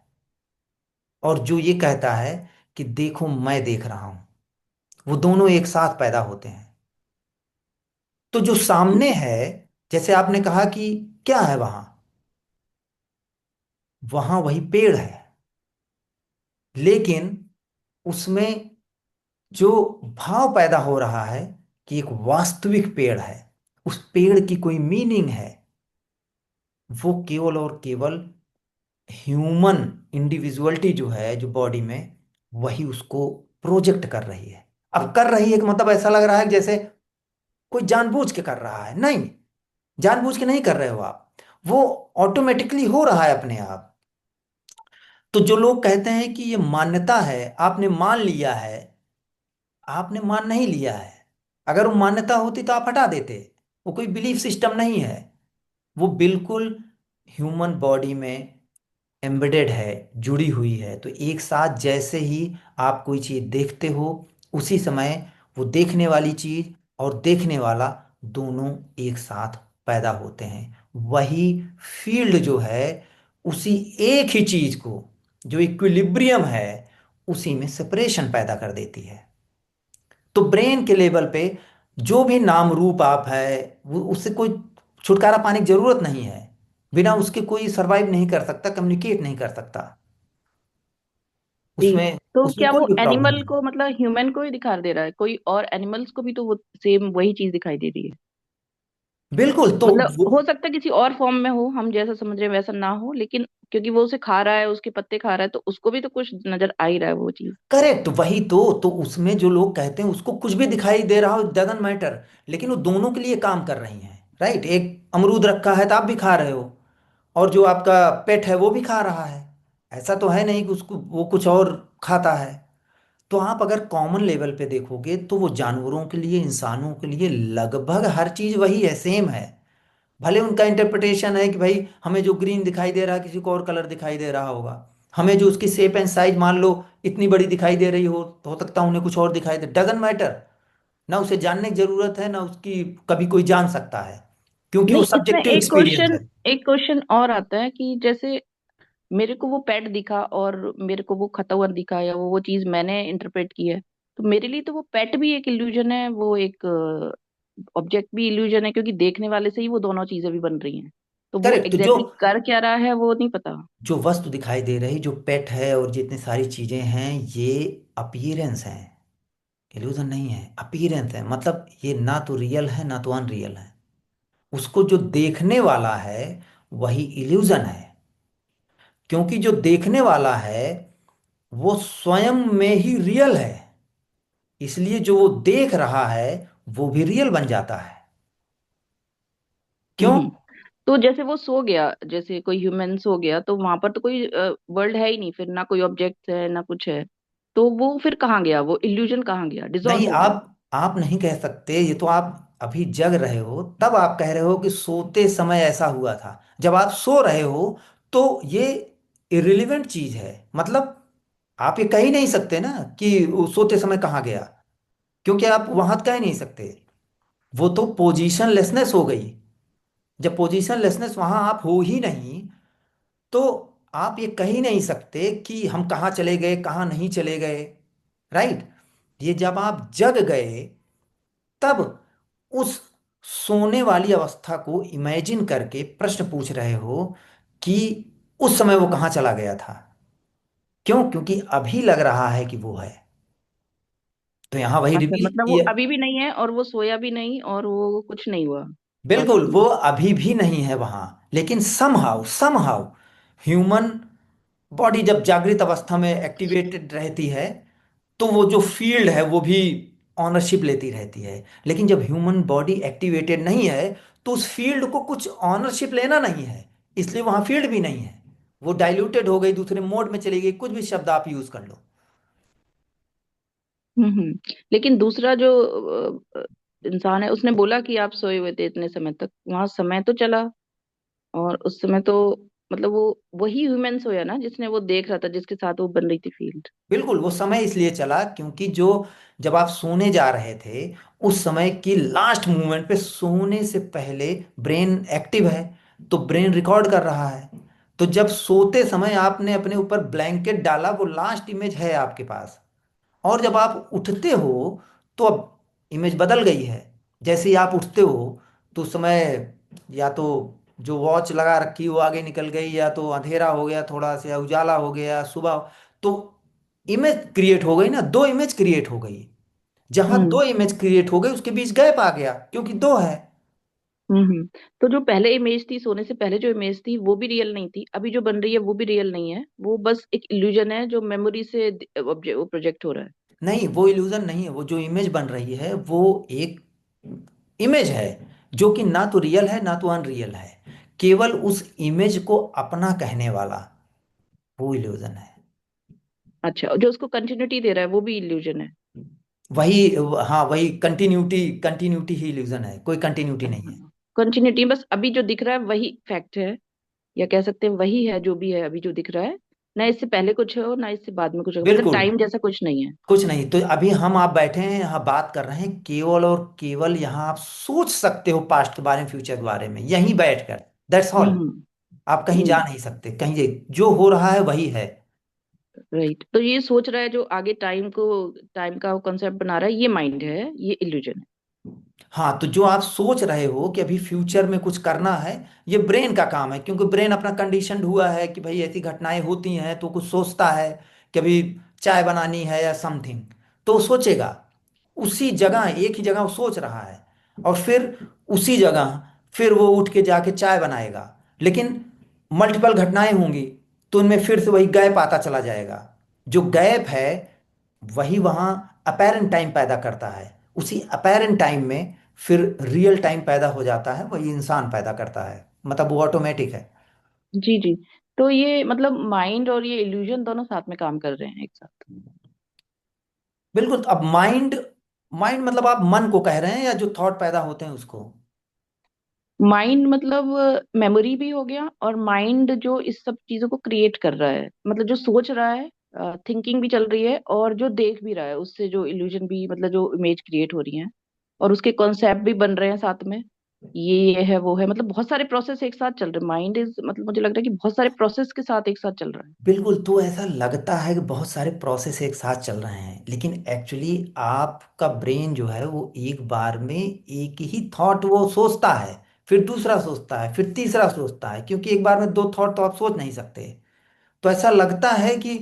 A: और जो ये कहता है कि देखो मैं देख रहा हूं, वो दोनों एक साथ पैदा होते हैं। तो जो सामने है, जैसे आपने कहा कि क्या है वहां, वहां वही पेड़ है, लेकिन उसमें जो भाव पैदा हो रहा है कि एक वास्तविक पेड़ है, उस पेड़ की कोई मीनिंग है, वो केवल और केवल ह्यूमन इंडिविजुअलिटी जो है जो बॉडी में, वही उसको प्रोजेक्ट कर रही है। अब कर रही है कि मतलब ऐसा लग रहा है कि जैसे कोई जानबूझ के कर रहा है, नहीं, जानबूझ के नहीं कर रहे हो आप, वो ऑटोमेटिकली हो रहा है अपने आप। तो जो लोग कहते हैं कि ये मान्यता है, आपने मान लिया है, आपने मान नहीं लिया है। अगर वो मान्यता होती तो आप हटा देते। वो कोई बिलीफ सिस्टम नहीं है, वो बिल्कुल ह्यूमन बॉडी में एम्बेडेड है, जुड़ी हुई है। तो एक साथ जैसे ही आप कोई चीज़ देखते हो, उसी समय वो देखने वाली चीज़ और देखने वाला दोनों एक साथ पैदा होते हैं। वही फील्ड जो है, उसी एक ही चीज़ को, जो इक्विलिब्रियम है, उसी में सेपरेशन पैदा कर देती है। तो ब्रेन के लेवल पे जो भी नाम रूप आप है, वो उससे कोई छुटकारा पाने की जरूरत नहीं है। बिना उसके कोई सरवाइव नहीं कर सकता, कम्युनिकेट नहीं कर सकता।
B: जी।
A: उसमें
B: तो
A: उसमें
B: क्या
A: कोई
B: वो
A: भी प्रॉब्लम
B: एनिमल
A: नहीं।
B: को मतलब ह्यूमन को ही दिखा दे रहा है, कोई और एनिमल्स को भी तो वो सेम वही चीज दिखाई दे रही है?
A: बिल्कुल। तो
B: मतलब हो सकता है किसी और फॉर्म में हो, हम जैसा समझ रहे हैं वैसा ना हो, लेकिन क्योंकि वो उसे खा रहा है, उसके पत्ते खा रहा है, तो उसको भी तो कुछ नजर आ ही रहा है वो चीज।
A: करेक्ट, वही तो उसमें जो लोग कहते हैं उसको कुछ भी दिखाई दे रहा हो, डजंट मैटर, लेकिन वो दोनों के लिए काम कर रही हैं। राइट, एक अमरूद रखा है तो आप भी खा रहे हो, और जो आपका पेट है वो भी खा रहा है। ऐसा तो है नहीं कि उसको वो कुछ और खाता है। तो आप अगर कॉमन लेवल पे देखोगे तो वो जानवरों के लिए, इंसानों के लिए लगभग हर चीज वही है, सेम है। भले उनका इंटरप्रिटेशन है कि भाई हमें जो ग्रीन दिखाई दे रहा है, किसी को और कलर दिखाई दे रहा होगा। हमें जो उसकी शेप एंड साइज मान लो इतनी बड़ी दिखाई दे रही हो, तो हो सकता है उन्हें कुछ और दिखाई दे, डजंट मैटर। ना उसे जानने की जरूरत है, ना उसकी कभी कोई जान सकता है, क्योंकि वो
B: नहीं, इसमें
A: सब्जेक्टिव एक्सपीरियंस है।
B: एक क्वेश्चन और आता है कि जैसे मेरे को वो पेट दिखा और मेरे को वो खाता हुआ दिखा, या वो चीज मैंने इंटरप्रेट की है, तो मेरे लिए तो वो पेट भी एक इल्यूजन है, वो एक ऑब्जेक्ट भी इल्यूजन है, क्योंकि देखने वाले से ही वो दोनों चीजें भी बन रही हैं। तो वो
A: करेक्ट। तो जो
B: एग्जैक्टली कर क्या रहा है वो नहीं पता।
A: जो वस्तु दिखाई दे रही, जो पेट है और जितनी सारी चीजें हैं, ये अपीयरेंस हैं, इल्यूजन नहीं है, अपीयरेंस है। मतलब ये ना तो रियल है ना तो अनरियल है। उसको जो देखने वाला है वही इल्यूजन है, क्योंकि जो देखने वाला है वो स्वयं में ही रियल है, इसलिए जो वो देख रहा है वो भी रियल बन जाता है। क्यों?
B: हम्म। तो जैसे वो सो गया, जैसे कोई ह्यूमन सो गया, तो वहां पर तो कोई वर्ल्ड है ही नहीं, फिर ना कोई ऑब्जेक्ट है ना कुछ है। तो वो फिर कहाँ गया, वो इल्यूजन कहाँ गया,
A: नहीं,
B: डिसॉल्व हो गया?
A: आप नहीं कह सकते, ये तो आप अभी जग रहे हो, तब आप कह रहे हो कि सोते समय ऐसा हुआ था। जब आप सो रहे हो तो ये इरिलीवेंट चीज है। मतलब आप ये कह ही नहीं सकते ना कि वो सोते समय कहाँ गया, क्योंकि आप वहां कह नहीं सकते। वो तो पोजीशन लेसनेस हो गई। जब पोजीशन लेसनेस वहां आप हो ही नहीं, तो आप ये कह ही नहीं सकते कि हम कहाँ चले गए, कहाँ नहीं चले गए। राइट। ये जब आप जग गए, तब उस सोने वाली अवस्था को इमेजिन करके प्रश्न पूछ रहे हो कि उस समय वो कहाँ चला गया था। क्यों? क्योंकि अभी लग रहा है कि वो है। तो यहां वही
B: अच्छा,
A: रिवील
B: मतलब वो
A: किया।
B: अभी भी नहीं है और वो सोया भी नहीं और वो कुछ नहीं हुआ
A: बिल्कुल,
B: वास्तव
A: वो
B: में?
A: अभी भी नहीं है वहां, लेकिन समहाउ समहाउ ह्यूमन बॉडी जब जागृत अवस्था में एक्टिवेटेड रहती है, तो वो जो फील्ड है वो भी ऑनरशिप लेती रहती है। लेकिन जब ह्यूमन बॉडी एक्टिवेटेड नहीं है, तो उस फील्ड को कुछ ऑनरशिप लेना नहीं है, इसलिए वहां फील्ड भी नहीं है। वो डाइल्यूटेड हो गई, दूसरे मोड में चली गई, कुछ भी शब्द आप यूज कर लो।
B: लेकिन दूसरा जो इंसान है, उसने बोला कि आप सोए हुए थे इतने समय तक, वहां समय तो चला, और उस समय तो मतलब वो वही ह्यूमन सोया ना जिसने वो देख रहा था, जिसके साथ वो बन रही थी फील्ड?
A: बिल्कुल, वो समय इसलिए चला क्योंकि जो जब आप सोने जा रहे थे, उस समय की लास्ट मूवमेंट पे, सोने से पहले ब्रेन एक्टिव है, तो ब्रेन रिकॉर्ड कर रहा है। तो जब सोते समय आपने अपने ऊपर ब्लैंकेट डाला, वो लास्ट इमेज है आपके पास। और जब आप उठते हो तो अब इमेज बदल गई है। जैसे ही आप उठते हो तो उस समय या तो जो वॉच लगा रखी वो आगे निकल गई, या तो अंधेरा हो गया थोड़ा सा, या उजाला हो गया सुबह। तो इमेज क्रिएट हो गई ना, दो इमेज क्रिएट हो गई। जहां
B: हम्म
A: दो इमेज क्रिएट हो गई उसके बीच गैप आ गया, क्योंकि दो है।
B: तो जो पहले इमेज थी, सोने से पहले जो इमेज थी वो भी रियल नहीं थी, अभी जो बन रही है वो भी रियल नहीं है, वो बस एक इल्यूजन है जो मेमोरी से वो प्रोजेक्ट हो रहा है।
A: नहीं, वो इल्यूजन नहीं है। वो जो इमेज बन रही है वो एक इमेज है, जो कि ना तो रियल है ना तो अनरियल है। केवल उस इमेज को अपना कहने वाला वो इल्यूजन है।
B: अच्छा, जो उसको कंटिन्यूटी दे रहा है वो भी इल्यूजन है।
A: वही, हाँ वही कंटिन्यूटी, कंटिन्यूटी ही इल्यूजन है, कोई कंटिन्यूटी नहीं है।
B: कंटिन्यूटी, बस अभी जो दिख रहा है वही फैक्ट है, या कह सकते हैं वही है जो भी है अभी जो दिख रहा है। ना इससे पहले कुछ हो ना इससे बाद में कुछ हो, मतलब
A: बिल्कुल
B: टाइम जैसा कुछ नहीं है।
A: कुछ नहीं। तो अभी हम आप बैठे हैं यहाँ बात कर रहे हैं, केवल और केवल यहाँ आप सोच सकते हो पास्ट के बारे में, फ्यूचर के बारे में, यहीं बैठकर। That's all.
B: हम्म
A: आप कहीं जा नहीं सकते, कहीं जो हो रहा है वही है।
B: राइट, तो ये सोच रहा है जो आगे टाइम का कॉन्सेप्ट बना रहा है, ये माइंड है, ये इल्यूजन है।
A: हाँ, तो जो आप सोच रहे हो कि अभी फ्यूचर में कुछ करना है, ये ब्रेन का काम है, क्योंकि ब्रेन अपना कंडीशनड हुआ है कि भाई ऐसी घटनाएं होती हैं तो कुछ सोचता है कि अभी चाय बनानी है या समथिंग, तो वो सोचेगा। उसी जगह, एक ही जगह वो सोच रहा है, और फिर उसी जगह फिर वो उठ के जाके चाय बनाएगा। लेकिन मल्टीपल घटनाएं होंगी, तो उनमें फिर से वही गैप आता चला जाएगा। जो गैप है वही वहाँ अपेरेंट टाइम पैदा करता है। उसी अपेरेंट टाइम में फिर रियल टाइम पैदा हो जाता है, वही इंसान पैदा करता है। मतलब वो ऑटोमेटिक है।
B: जी जी। तो ये मतलब माइंड और ये इल्यूजन दोनों साथ में काम कर रहे हैं एक साथ।
A: बिल्कुल। तो अब माइंड, माइंड मतलब आप मन को कह रहे हैं या जो थॉट पैदा होते हैं उसको?
B: माइंड मतलब मेमोरी भी हो गया, और माइंड जो इस सब चीजों को क्रिएट कर रहा है, मतलब जो सोच रहा है, थिंकिंग भी चल रही है, और जो देख भी रहा है उससे जो इल्यूजन भी, मतलब जो इमेज क्रिएट हो रही है, और उसके कॉन्सेप्ट भी बन रहे हैं साथ में। ये है वो है, मतलब बहुत सारे प्रोसेस एक साथ चल रहे हैं। माइंड इज, मतलब मुझे लग रहा है कि बहुत सारे प्रोसेस के साथ एक साथ चल रहा है।
A: बिल्कुल। तो ऐसा लगता है कि बहुत सारे प्रोसेस एक साथ चल रहे हैं, लेकिन एक्चुअली आपका ब्रेन जो है वो एक बार में एक ही थॉट वो सोचता है, फिर दूसरा सोचता है, फिर तीसरा सोचता है, क्योंकि एक बार में दो थॉट तो आप सोच नहीं सकते। तो ऐसा लगता है कि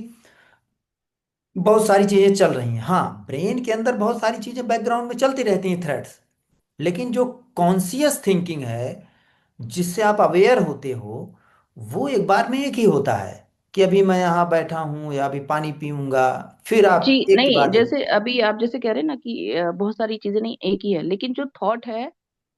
A: बहुत सारी चीजें चल रही हैं। हाँ, ब्रेन के अंदर बहुत सारी चीजें बैकग्राउंड में चलती रहती हैं, थ्रेड्स। लेकिन जो कॉन्शियस थिंकिंग है, जिससे आप अवेयर होते हो, वो एक बार में एक ही होता है। कि अभी मैं यहाँ बैठा हूँ या अभी पानी पीऊंगा, फिर
B: जी
A: आप एक के
B: नहीं,
A: बाद एक।
B: जैसे अभी आप जैसे कह रहे हैं ना कि बहुत सारी चीजें नहीं एक ही है, लेकिन जो थॉट है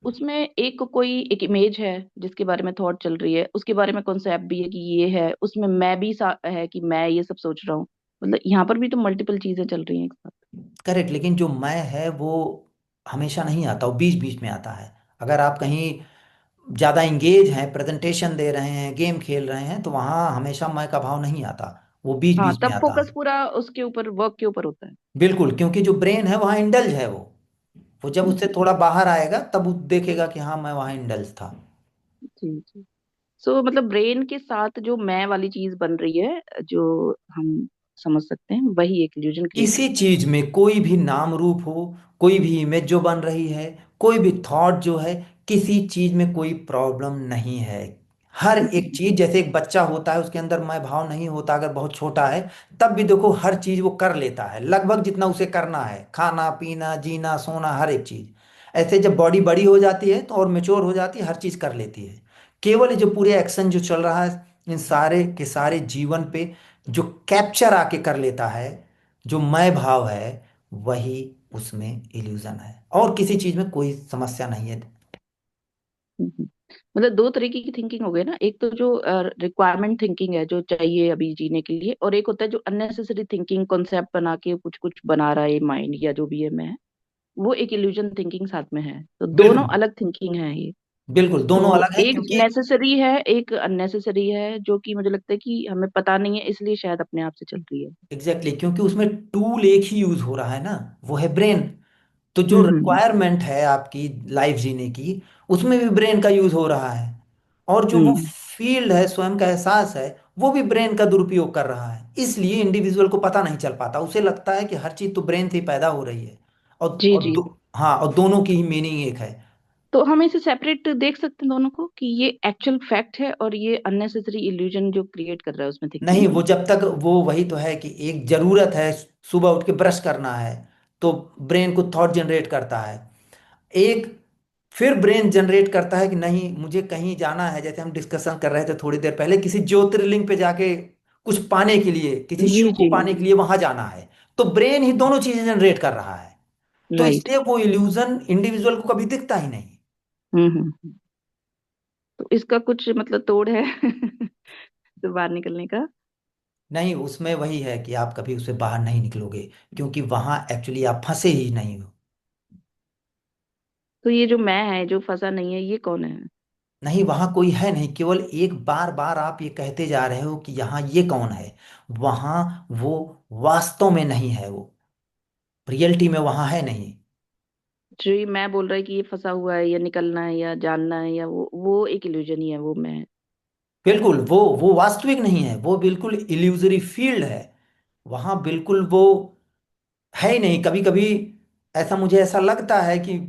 B: उसमें एक कोई एक इमेज है जिसके बारे में थॉट चल रही है, उसके बारे में कॉन्सेप्ट भी है कि ये है, उसमें मैं भी है कि मैं ये सब सोच रहा हूँ। मतलब यहाँ पर भी तो मल्टीपल चीजें चल रही हैं एक साथ।
A: करेक्ट। लेकिन जो मैं है वो हमेशा नहीं आता, वो बीच बीच में आता है। अगर आप कहीं ज़्यादा इंगेज हैं, प्रेजेंटेशन दे रहे हैं, गेम खेल रहे हैं, तो वहाँ हमेशा मैं का भाव नहीं आता, वो बीच
B: हाँ,
A: बीच में
B: तब
A: आता
B: फोकस
A: है।
B: पूरा उसके ऊपर, वर्क के ऊपर होता है।
A: बिल्कुल, क्योंकि जो ब्रेन है वहाँ इंडल्ज है। वो जब उससे
B: जी
A: थोड़ा बाहर आएगा तब वो देखेगा कि हाँ मैं वहाँ इंडल्ज था।
B: जी जी। सो मतलब ब्रेन के साथ जो मैं वाली चीज बन रही है, जो हम समझ सकते हैं, वही एक इल्यूजन क्रिएट
A: किसी
B: करता है।
A: चीज में कोई भी नाम रूप हो, कोई भी इमेज जो बन रही है, कोई भी थॉट जो है, किसी चीज में कोई प्रॉब्लम नहीं है। हर एक चीज, जैसे एक बच्चा होता है उसके अंदर मैं भाव नहीं होता अगर बहुत छोटा है, तब भी देखो हर चीज वो कर लेता है लगभग जितना उसे करना है, खाना पीना जीना सोना हर एक चीज। ऐसे जब बॉडी बड़ी हो जाती है तो और मेच्योर हो जाती है, हर चीज कर लेती है। केवल ये जो पूरे एक्शन जो चल रहा है इन सारे के सारे जीवन पे, जो कैप्चर आके कर लेता है, जो मैं भाव है, वही उसमें इल्यूजन है। और किसी चीज में कोई समस्या नहीं है।
B: हम्म। मतलब दो तरीके की थिंकिंग हो गई ना, एक तो जो रिक्वायरमेंट थिंकिंग है जो चाहिए अभी जीने के लिए, और एक होता है जो अननेसेसरी थिंकिंग, कॉन्सेप्ट बना के कुछ कुछ बना रहा है माइंड या जो भी है मैं, वो एक इल्यूजन थिंकिंग साथ में है, तो दोनों
A: बिल्कुल।
B: अलग थिंकिंग है ये।
A: बिल्कुल दोनों
B: तो
A: अलग है,
B: एक
A: क्योंकि
B: नेसेसरी है, एक अननेसेसरी है, जो कि मुझे लगता है कि हमें पता नहीं है इसलिए शायद अपने आप से चल रही है।
A: एग्जैक्टली क्योंकि उसमें टूल एक ही यूज हो रहा है ना, वो है ब्रेन। तो जो
B: हम्म
A: रिक्वायरमेंट है आपकी लाइफ जीने की, उसमें भी ब्रेन का यूज हो रहा है। और जो वो
B: हम्म
A: फील्ड है, स्वयं का एहसास है, वो भी ब्रेन का दुरुपयोग कर रहा है। इसलिए इंडिविजुअल को पता नहीं चल पाता, उसे लगता है कि हर चीज तो ब्रेन से ही पैदा हो रही है।
B: जी
A: और
B: जी।
A: हाँ, और दोनों की ही मीनिंग एक है।
B: तो हम इसे सेपरेट देख सकते हैं दोनों को, कि ये एक्चुअल फैक्ट है और ये अननेसेसरी इल्यूजन जो क्रिएट कर रहा है उसमें
A: नहीं,
B: थिंकिंग
A: वो
B: में।
A: जब तक वो वही तो है कि एक जरूरत है, सुबह उठ के ब्रश करना है, तो ब्रेन को थॉट जनरेट करता है। एक, फिर ब्रेन जनरेट करता है कि नहीं मुझे कहीं जाना है, जैसे हम डिस्कशन कर रहे थे थोड़ी देर पहले, किसी ज्योतिर्लिंग पे जाके कुछ पाने के लिए, किसी
B: जी
A: शिव को
B: जी।
A: पाने के लिए वहां जाना है। तो ब्रेन ही दोनों चीजें जनरेट कर रहा है। तो
B: राइट।
A: इसलिए वो इल्यूजन इंडिविजुअल को कभी दिखता ही नहीं।
B: हम्म। तो इसका कुछ मतलब तोड़ है तो बाहर निकलने का?
A: नहीं, उसमें वही है कि आप कभी उससे बाहर नहीं निकलोगे, क्योंकि वहां एक्चुअली आप फंसे ही नहीं हो।
B: तो ये जो मैं है जो फंसा नहीं है, ये कौन है?
A: नहीं, वहां कोई है नहीं, केवल एक बार बार आप ये कहते जा रहे हो कि यहाँ ये कौन है। वहां वो वास्तव में नहीं है, वो रियलिटी में वहां है नहीं।
B: जो ये मैं बोल रहा है कि ये फंसा हुआ है या निकलना है या जानना है, या वो एक इल्यूजन ही है, वो मैं?
A: बिल्कुल, वो वास्तविक नहीं है, वो बिल्कुल इल्यूजरी फील्ड है। वहां बिल्कुल वो है ही नहीं। कभी कभी ऐसा, मुझे ऐसा लगता है कि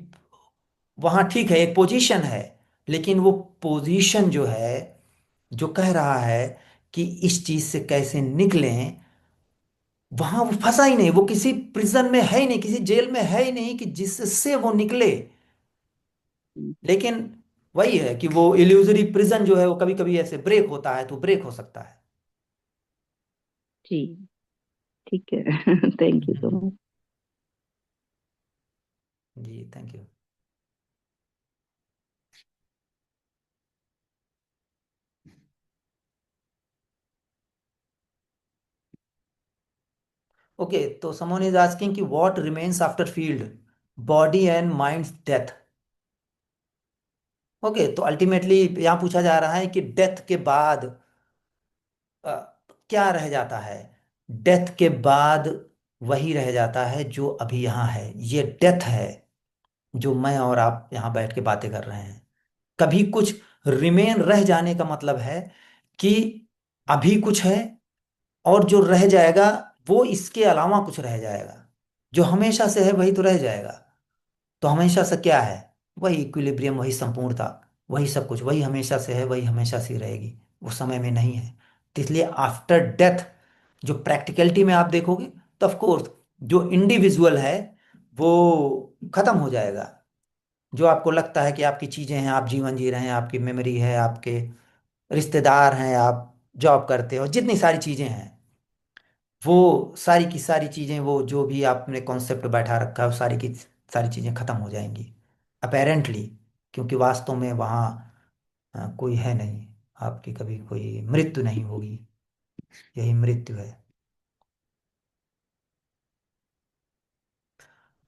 A: वहां ठीक है, एक पोजीशन है, लेकिन वो पोजीशन जो है, जो कह रहा है कि इस चीज से कैसे निकलें, वहां वो फंसा ही नहीं, वो किसी प्रिजन में है ही नहीं, किसी जेल में है ही नहीं कि जिससे वो निकले। लेकिन वही है कि वो इल्यूजरी प्रिजन जो है, वो कभी कभी ऐसे ब्रेक होता है, तो ब्रेक हो सकता है।
B: जी। ठीक है thank you so
A: hmm,
B: much.
A: जी थैंक यू। ओके, तो समवन इज आस्किंग कि what remains after field, body and minds death. Okay, तो अल्टीमेटली यहाँ पूछा जा रहा है कि डेथ के बाद अ, क्या रह जाता है। डेथ के बाद वही रह जाता है जो अभी यहाँ है, ये डेथ है जो मैं और आप यहाँ बैठ के बातें कर रहे हैं। कभी कुछ रिमेन रह जाने का मतलब है कि अभी कुछ है, और जो रह जाएगा वो इसके अलावा कुछ रह जाएगा। जो हमेशा से है वही तो रह जाएगा। तो हमेशा से क्या है? वही इक्विलिब्रियम, वही संपूर्णता, वही सब कुछ, वही हमेशा से है, वही हमेशा से रहेगी। वो समय में नहीं है। तो इसलिए आफ्टर डेथ जो प्रैक्टिकलिटी में आप देखोगे, तो ऑफ कोर्स जो इंडिविजुअल है वो खत्म हो जाएगा। जो आपको लगता है कि आपकी चीजें हैं, आप जीवन जी रहे हैं, आपकी मेमोरी है, आपके रिश्तेदार हैं, आप जॉब करते हो, जितनी सारी चीजें हैं, वो सारी की सारी चीजें, वो जो भी आपने कॉन्सेप्ट बैठा रखा है, वो सारी की सारी चीजें खत्म हो जाएंगी अपेरेंटली। क्योंकि वास्तव में वहाँ कोई है नहीं। आपकी कभी कोई मृत्यु नहीं होगी, यही मृत्यु है।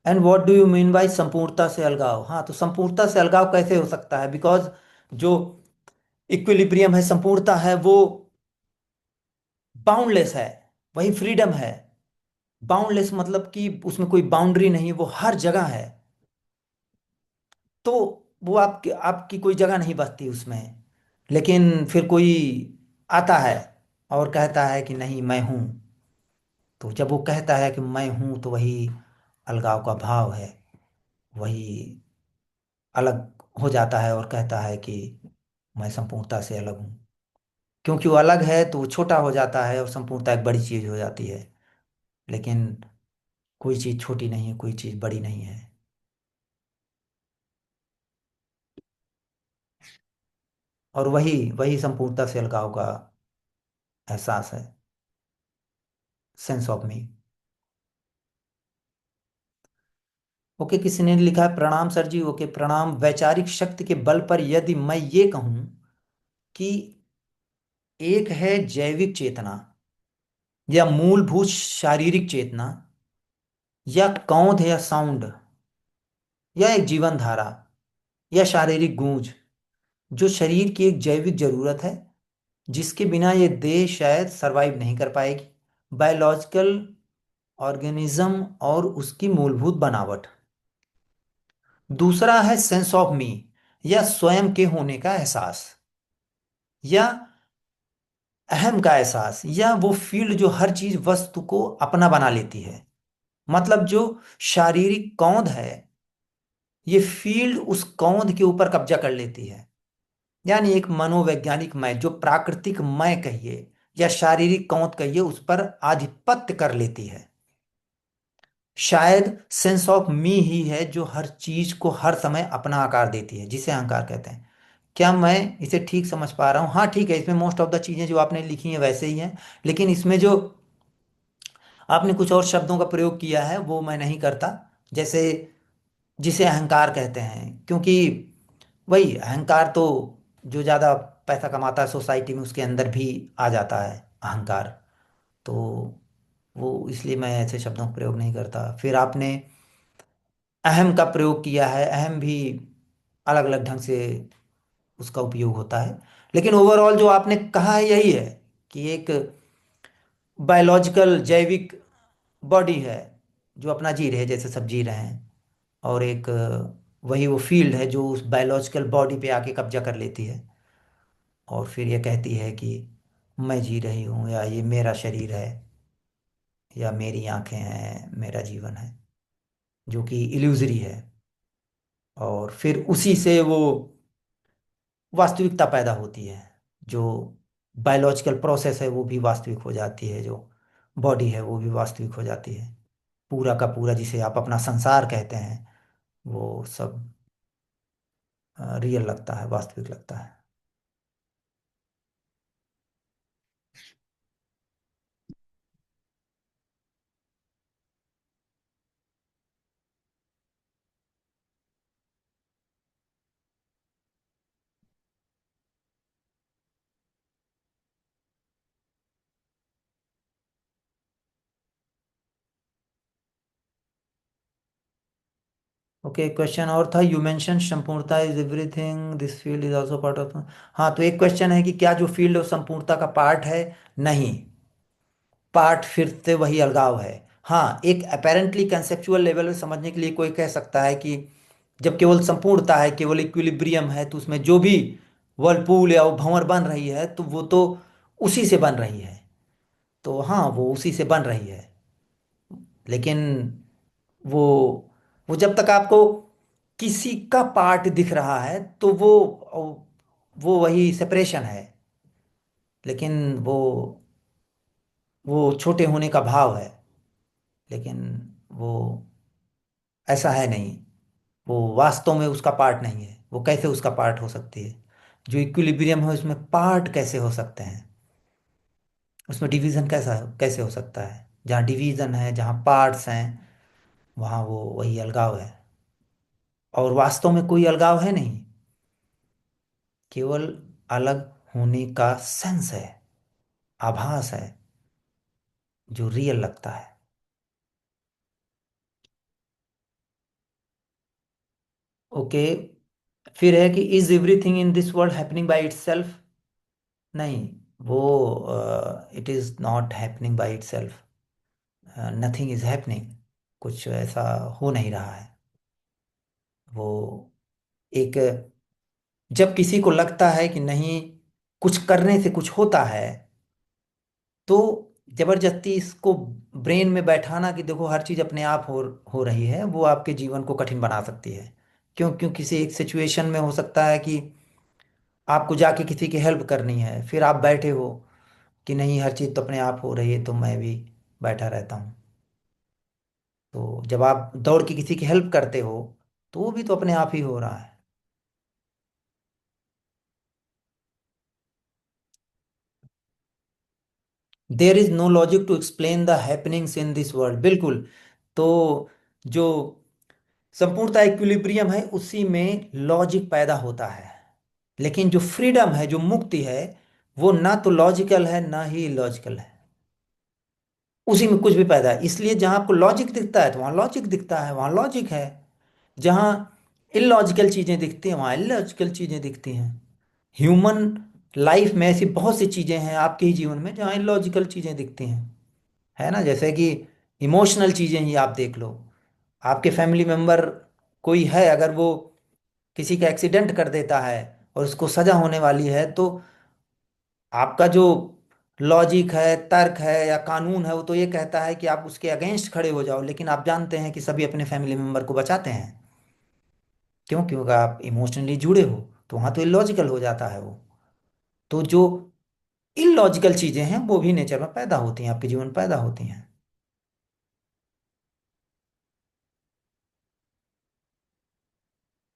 A: And what do you mean by संपूर्णता से अलगाव? हाँ, तो संपूर्णता से अलगाव कैसे हो सकता है? बिकॉज जो इक्विलिब्रियम है, संपूर्णता है, वो बाउंडलेस है, वही फ्रीडम है। बाउंडलेस मतलब कि उसमें कोई बाउंड्री नहीं, वो हर जगह है। तो वो आपकी आपकी कोई जगह नहीं बचती उसमें। लेकिन फिर कोई आता है और कहता है कि नहीं मैं हूं। तो जब वो कहता है कि मैं हूं, तो वही अलगाव का भाव है। वही अलग हो जाता है और कहता है कि मैं संपूर्णता से अलग हूं। क्योंकि वो अलग है तो वो छोटा हो जाता है, और संपूर्णता एक बड़ी चीज हो जाती है। लेकिन कोई चीज छोटी नहीं है, कोई चीज बड़ी नहीं है। और वही वही संपूर्णता से अलगाव का एहसास है, सेंस ऑफ मी। ओके, किसी ने लिखा है प्रणाम सर जी। ओके, प्रणाम। वैचारिक शक्ति के बल पर यदि मैं ये कहूं कि एक है जैविक चेतना, या मूलभूत शारीरिक चेतना, या कौंध या साउंड, या एक जीवन धारा, या शारीरिक गूंज, जो शरीर की एक जैविक जरूरत है, जिसके बिना ये देह शायद सरवाइव नहीं कर पाएगी, बायोलॉजिकल ऑर्गेनिज्म और उसकी मूलभूत बनावट। दूसरा है सेंस ऑफ मी, या स्वयं के होने का एहसास। या अहम का एहसास, या वो फील्ड जो हर चीज वस्तु को अपना बना लेती है। मतलब जो शारीरिक कौंध है, ये फील्ड उस कौंध के ऊपर कब्जा कर लेती है। यानी एक मनोवैज्ञानिक मैं, जो प्राकृतिक मैं कहिए या शारीरिक कौंध कहिए, उस पर आधिपत्य कर लेती है। शायद सेंस ऑफ मी ही है जो हर चीज को हर समय अपना आकार देती है, जिसे अहंकार कहते हैं। क्या मैं इसे ठीक समझ पा रहा हूँ? हाँ ठीक है, इसमें मोस्ट ऑफ द चीजें जो आपने लिखी हैं वैसे ही हैं, लेकिन इसमें जो आपने कुछ और शब्दों का प्रयोग किया है वो मैं नहीं करता। जैसे जिसे अहंकार कहते हैं, क्योंकि वही अहंकार तो जो ज़्यादा पैसा कमाता है सोसाइटी में उसके अंदर भी आ जाता है अहंकार। तो वो इसलिए मैं ऐसे शब्दों का प्रयोग नहीं करता। फिर आपने अहम का प्रयोग किया है, अहम भी अलग अलग ढंग से उसका उपयोग होता है। लेकिन ओवरऑल जो आपने कहा है यही है कि एक बायोलॉजिकल जैविक बॉडी है जो अपना जी रहे, जैसे सब जी रहे हैं। और एक वही वो फील्ड है जो उस बायोलॉजिकल बॉडी पे आके कब्जा कर लेती है, और फिर ये कहती है कि मैं जी रही हूँ, या ये मेरा शरीर है, या मेरी आंखें हैं, मेरा जीवन है, जो कि इल्यूजरी है। और फिर उसी से वो वास्तविकता पैदा होती है। जो बायोलॉजिकल प्रोसेस है वो भी वास्तविक हो जाती है, जो बॉडी है वो भी वास्तविक हो जाती है। पूरा का पूरा जिसे आप अपना संसार कहते हैं वो सब रियल लगता है, वास्तविक लगता है। ओके, क्वेश्चन और था, यू मेंशन संपूर्णता is everything, this field is also part of. हाँ, तो एक क्वेश्चन है कि क्या जो फील्ड है वो संपूर्णता का पार्ट है? नहीं, पार्ट फिर से वही अलगाव है। हाँ, एक अपेरेंटली कंसेप्चुअल लेवल में समझने के लिए कोई कह सकता है कि जब केवल संपूर्णता है, केवल इक्विलिब्रियम है, तो उसमें जो भी वर्लपूल या वो भंवर बन रही है तो वो तो उसी से बन रही है। तो हाँ, वो उसी से बन रही है। लेकिन वो वो जब तक आपको किसी का पार्ट दिख रहा है तो वो वही सेपरेशन है। लेकिन वो छोटे होने का भाव है। लेकिन वो ऐसा है नहीं, वो वास्तव में उसका पार्ट नहीं है। वो कैसे उसका पार्ट हो सकती है? जो इक्विलिब्रियम है उसमें पार्ट कैसे हो सकते हैं? उसमें डिवीजन कैसा कैसे हो सकता है? जहाँ डिवीजन है, जहाँ पार्ट्स हैं, वहाँ वो वही अलगाव है। और वास्तव में कोई अलगाव है नहीं, केवल अलग होने का सेंस है, आभास है, जो रियल लगता है। ओके, फिर है कि is everything in this world happening by itself? नहीं, वो it is not happening by itself. Nothing is happening, कुछ ऐसा हो नहीं रहा है। वो एक, जब किसी को लगता है कि नहीं कुछ करने से कुछ होता है, तो जबरदस्ती इसको ब्रेन में बैठाना कि देखो हर चीज अपने आप हो रही है, वो आपके जीवन को कठिन बना सकती है। क्यों? क्यों किसी एक सिचुएशन में हो सकता है कि आपको जाके किसी की हेल्प करनी है, फिर आप बैठे हो कि नहीं हर चीज तो अपने आप हो रही है, तो मैं भी बैठा रहता हूँ। तो जब आप दौड़ के किसी की हेल्प करते हो तो वो भी तो अपने आप ही हो रहा है। There is no logic to explain the happenings in this world, बिल्कुल। तो जो संपूर्णता इक्विलिब्रियम है उसी में लॉजिक पैदा होता है। लेकिन जो फ्रीडम है, जो मुक्ति है, वो ना तो लॉजिकल है ना ही इलॉजिकल है। उसी में कुछ भी पैदा है। इसलिए जहां आपको लॉजिक दिखता है तो वहां लॉजिक दिखता है, वहां लॉजिक है। जहां इलॉजिकल चीजें दिखती हैं वहां इलॉजिकल चीजें दिखती हैं। ह्यूमन लाइफ में ऐसी बहुत सी चीजें हैं आपके ही जीवन में जहां इलॉजिकल चीजें दिखती हैं। है ना? जैसे कि इमोशनल चीजें ही आप देख लो। आपके फैमिली मेंबर कोई है, अगर वो किसी का एक्सीडेंट कर देता है और उसको सजा होने वाली है, तो आपका जो लॉजिक है, तर्क है या कानून है, वो तो ये कहता है कि आप उसके अगेंस्ट खड़े हो जाओ, लेकिन आप जानते हैं कि सभी अपने फैमिली मेंबर को बचाते हैं। क्यों? क्योंकि आप इमोशनली जुड़े हो। तो वहां तो इलॉजिकल हो जाता है वो। तो जो इलॉजिकल चीजें हैं वो भी नेचर में पैदा होती हैं, आपके जीवन में पैदा होती हैं।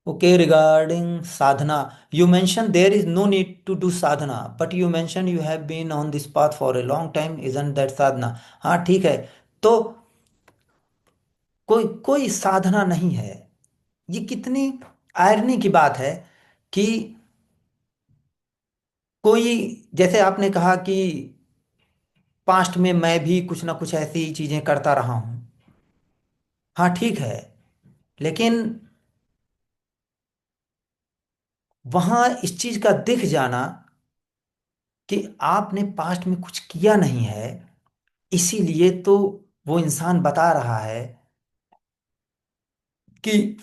A: Okay, regarding sadhana, you mentioned there is no need to do sadhana, but you mentioned you have been on this path for a long time, isn't that sadhana? हाँ ठीक है। तो कोई कोई साधना नहीं है। ये कितनी आयरनी की बात है कि कोई, जैसे आपने कहा कि पास्ट में मैं भी कुछ ना कुछ ऐसी चीजें करता रहा हूं। हाँ ठीक है। लेकिन वहां इस चीज का दिख जाना कि आपने पास्ट में कुछ किया नहीं है, इसीलिए तो वो इंसान बता रहा है कि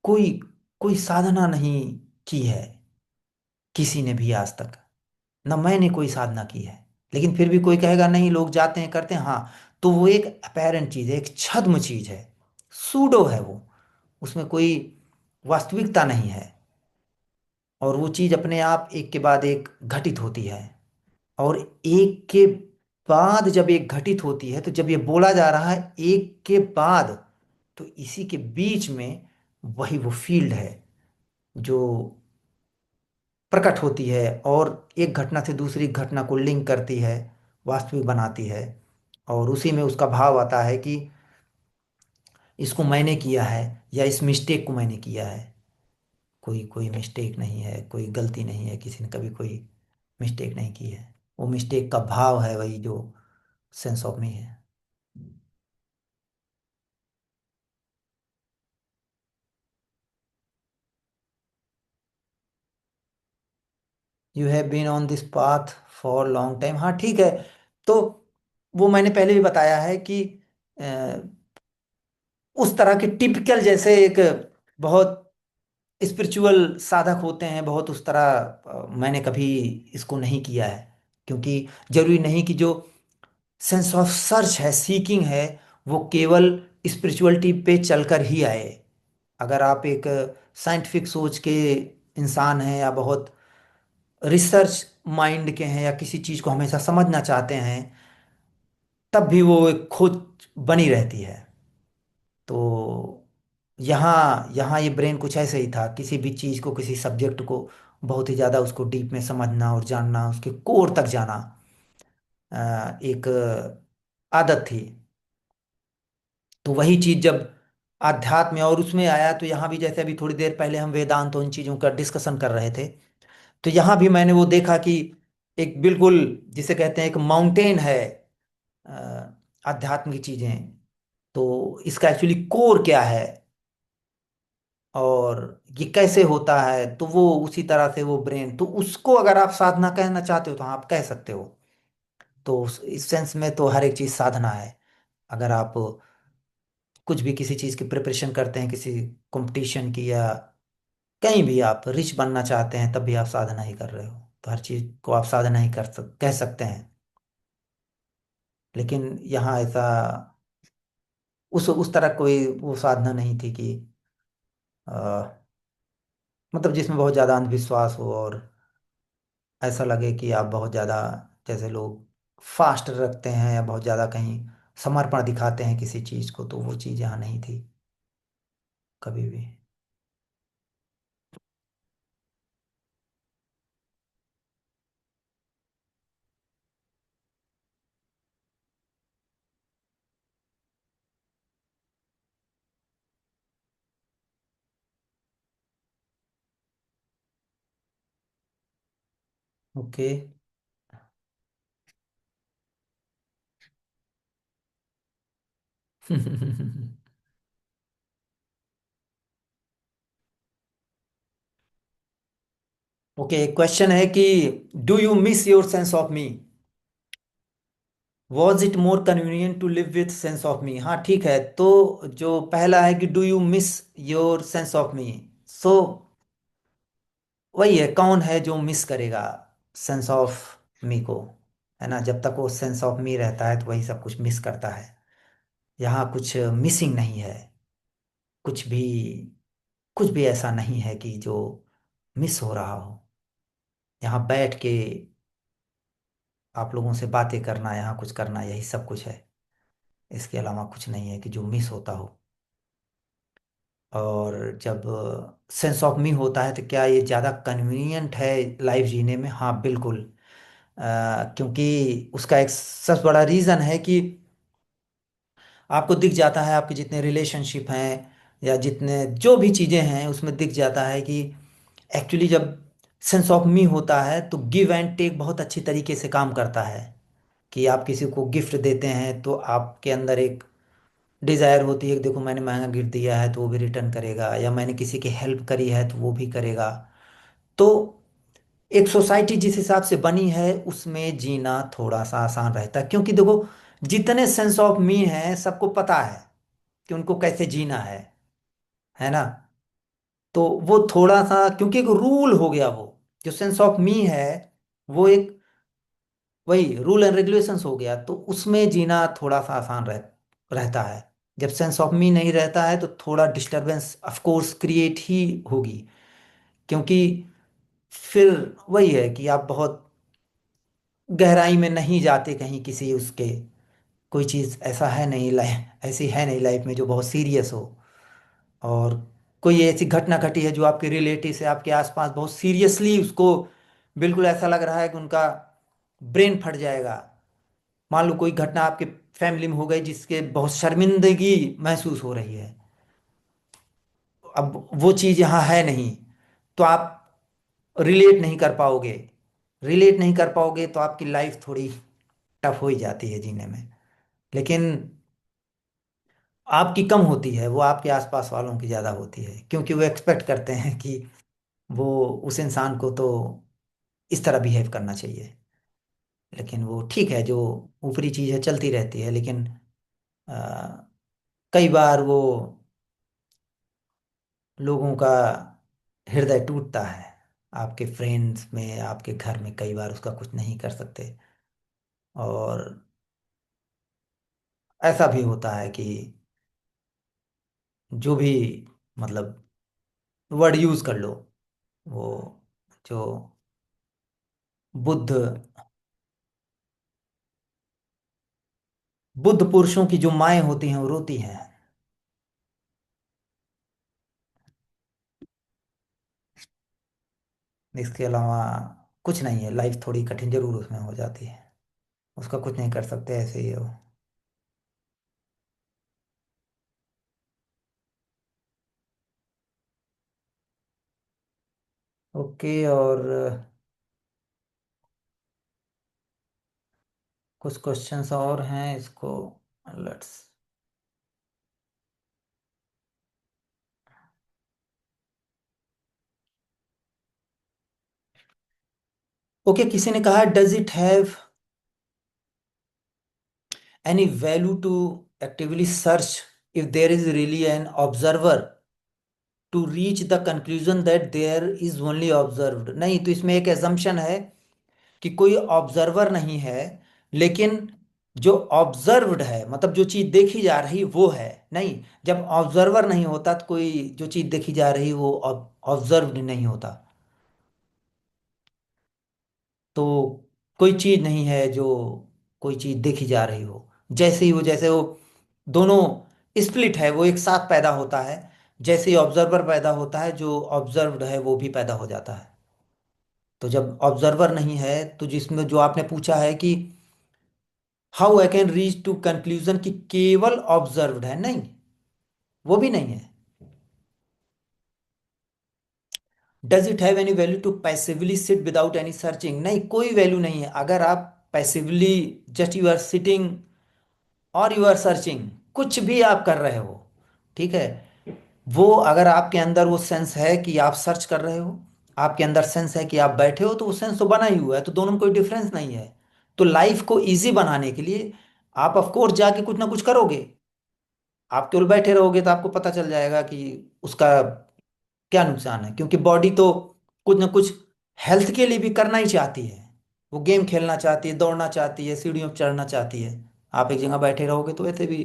A: कोई कोई साधना नहीं की है किसी ने भी आज तक। ना मैंने कोई साधना की है। लेकिन फिर भी कोई कहेगा नहीं, लोग जाते हैं करते हैं, हाँ। तो वो एक अपेरेंट चीज है, एक छद्म चीज है, सूडो है वो। उसमें कोई वास्तविकता नहीं है। और वो चीज अपने आप एक के बाद एक घटित होती है। और एक के बाद जब एक घटित होती है, तो जब ये बोला जा रहा है एक के बाद, तो इसी के बीच में वही वो फील्ड है जो प्रकट होती है और एक घटना से दूसरी घटना को लिंक करती है, वास्तविक बनाती है। और उसी में उसका भाव आता है कि इसको मैंने किया है या इस मिस्टेक को मैंने किया है। कोई कोई मिस्टेक नहीं है, कोई गलती नहीं है, किसी ने कभी कोई मिस्टेक नहीं की है। वो मिस्टेक का भाव है, वही जो सेंस ऑफ मी है। You have been on this path for long time, हाँ ठीक है। तो वो मैंने पहले भी बताया है कि अ, उस तरह के टिपिकल, जैसे एक बहुत स्पिरिचुअल साधक होते हैं, बहुत उस तरह मैंने कभी इसको नहीं किया है। क्योंकि जरूरी नहीं कि जो सेंस ऑफ सर्च है, सीकिंग है, वो केवल स्पिरिचुअलिटी पे चलकर ही आए। अगर आप एक साइंटिफिक सोच के इंसान हैं या बहुत रिसर्च माइंड के हैं या किसी चीज को हमेशा समझना चाहते हैं, तब भी वो एक खोज बनी रहती है। तो यहाँ यहाँ ये ब्रेन कुछ ऐसे ही था, किसी भी चीज को, किसी सब्जेक्ट को बहुत ही ज्यादा उसको डीप में समझना और जानना, उसके कोर तक जाना एक आदत थी। तो वही चीज जब आध्यात्म में और उसमें आया, तो यहाँ भी जैसे अभी थोड़ी देर पहले हम वेदांत और इन चीजों का डिस्कशन कर रहे थे, तो यहाँ भी मैंने वो देखा कि एक बिल्कुल जिसे कहते हैं एक माउंटेन है अ, आध्यात्म की चीजें। तो इसका एक्चुअली कोर क्या है और ये कैसे होता है, तो वो उसी तरह से वो ब्रेन, तो उसको अगर आप साधना कहना चाहते हो तो हाँ, आप कह सकते हो। तो इस सेंस में तो हर एक चीज साधना है। अगर आप कुछ भी किसी चीज की प्रिपरेशन करते हैं, किसी कंपटीशन की, या कहीं भी आप रिच बनना चाहते हैं, तब भी आप साधना ही कर रहे हो। तो हर चीज को आप साधना ही कह सकते हैं। लेकिन यहाँ ऐसा उस तरह कोई वो साधना नहीं थी कि अ, मतलब जिसमें बहुत ज्यादा अंधविश्वास हो और ऐसा लगे कि आप बहुत ज़्यादा, जैसे लोग फास्ट रखते हैं या बहुत ज़्यादा कहीं समर्पण दिखाते हैं किसी चीज़ को, तो वो चीज़ यहाँ नहीं थी कभी भी। ओके। ओके, क्वेश्चन है कि do you miss your sense of me? Was it more convenient to live with sense of me? हाँ ठीक है। तो जो पहला है कि do you miss your sense of me, so वही है, कौन है जो मिस करेगा? सेंस ऑफ मी को, है ना। जब तक वो सेंस ऑफ मी रहता है तो वही सब कुछ मिस करता है। यहाँ कुछ मिसिंग नहीं है, कुछ भी, कुछ भी ऐसा नहीं है कि जो मिस हो रहा हो। यहाँ बैठ के आप लोगों से बातें करना, यहाँ कुछ करना, यही सब कुछ है। इसके अलावा कुछ नहीं है कि जो मिस होता हो। और जब सेंस ऑफ मी होता है तो क्या ये ज़्यादा कन्वीनियंट है लाइफ जीने में? हाँ बिल्कुल। क्योंकि उसका एक सबसे बड़ा रीज़न है कि आपको दिख जाता है आपके जितने रिलेशनशिप हैं या जितने जो भी चीज़ें हैं उसमें दिख जाता है कि एक्चुअली जब सेंस ऑफ मी होता है तो गिव एंड टेक बहुत अच्छी तरीके से काम करता है। कि आप किसी को गिफ्ट देते हैं तो आपके अंदर एक डिज़ायर होती है कि देखो मैंने महंगा गिफ्ट दिया है तो वो भी रिटर्न करेगा, या मैंने किसी की हेल्प करी है तो वो भी करेगा। तो एक सोसाइटी जिस हिसाब से बनी है उसमें जीना थोड़ा सा आसान रहता है, क्योंकि देखो जितने सेंस ऑफ मी है सबको पता है कि उनको कैसे जीना है ना। तो वो थोड़ा सा, क्योंकि एक रूल हो गया वो, जो सेंस ऑफ मी है वो एक वही रूल एंड रेगुलेशंस हो गया, तो उसमें जीना थोड़ा सा आसान रहता है। जब सेंस ऑफ मी नहीं रहता है तो थोड़ा डिस्टरबेंस ऑफ कोर्स क्रिएट ही होगी। क्योंकि फिर वही है कि आप बहुत गहराई में नहीं जाते कहीं किसी उसके, कोई चीज़ ऐसा है नहीं लाइफ, ऐसी है नहीं लाइफ में जो बहुत सीरियस हो। और कोई ऐसी घटना घटी है जो आपके रिलेटिव से आपके आसपास बहुत सीरियसली उसको बिल्कुल ऐसा लग रहा है कि उनका ब्रेन फट जाएगा। मान लो कोई घटना आपके फैमिली में हो गई जिसके बहुत शर्मिंदगी महसूस हो रही है, अब वो चीज़ यहाँ है नहीं, तो आप रिलेट नहीं कर पाओगे। रिलेट नहीं कर पाओगे तो आपकी लाइफ थोड़ी टफ हो ही जाती है जीने में। लेकिन आपकी कम होती है, वो आपके आसपास वालों की ज़्यादा होती है, क्योंकि वो एक्सपेक्ट करते हैं कि वो उस इंसान को तो इस तरह बिहेव करना चाहिए। लेकिन वो ठीक है, जो ऊपरी चीज़ है चलती रहती है, लेकिन अ, कई बार वो लोगों का हृदय टूटता है। आपके फ्रेंड्स में, आपके घर में कई बार उसका कुछ नहीं कर सकते। और ऐसा भी होता है कि जो भी, मतलब वर्ड यूज कर लो, वो जो बुद्ध बुद्ध पुरुषों की जो माएं होती हैं वो रोती हैं। इसके अलावा कुछ नहीं है, लाइफ थोड़ी कठिन जरूर उसमें हो जाती है, उसका कुछ नहीं कर सकते, ऐसे ही हो। ओके। और कुछ क्वेश्चंस और हैं इसको, लेट्स। ओके, किसी ने कहा does it have any value to actively search if there is really an observer to reach the conclusion that there is only observed? नहीं, तो इसमें एक assumption है कि कोई ऑब्जर्वर नहीं है, लेकिन जो ऑब्जर्व्ड है मतलब जो चीज देखी जा रही वो है। नहीं, जब ऑब्जर्वर नहीं होता तो कोई जो चीज देखी जा रही वो ऑब्जर्व्ड नहीं होता। तो कोई चीज नहीं है जो कोई चीज देखी जा रही हो। जैसे वो दोनों स्प्लिट है, वो एक साथ पैदा होता है। जैसे ही ऑब्जर्वर पैदा होता है, जो ऑब्जर्व्ड है वो भी पैदा हो जाता है। तो जब ऑब्जर्वर नहीं है, तो जिसमें जो आपने पूछा है कि how I can reach to conclusion कि केवल ऑब्जर्व्ड है, नहीं, वो भी नहीं है। Does it have any value to passively sit without any searching? नहीं, कोई वैल्यू नहीं है अगर आप passively just you are sitting और यू आर सर्चिंग, कुछ भी आप कर रहे हो, ठीक है। वो अगर आपके अंदर वो सेंस है कि आप सर्च कर रहे हो, आपके अंदर सेंस है कि आप बैठे हो, तो वो सेंस तो बना ही हुआ है, तो दोनों में कोई डिफरेंस नहीं है। तो लाइफ को इजी बनाने के लिए आप ऑफ कोर्स जाके कुछ ना कुछ करोगे। आप केवल बैठे रहोगे तो आपको पता चल जाएगा कि उसका क्या नुकसान है, क्योंकि बॉडी तो कुछ ना कुछ हेल्थ के लिए भी करना ही चाहती है। वो गेम खेलना चाहती है, दौड़ना चाहती है, सीढ़ियों पर चढ़ना चाहती है। आप एक जगह बैठे रहोगे तो ऐसे भी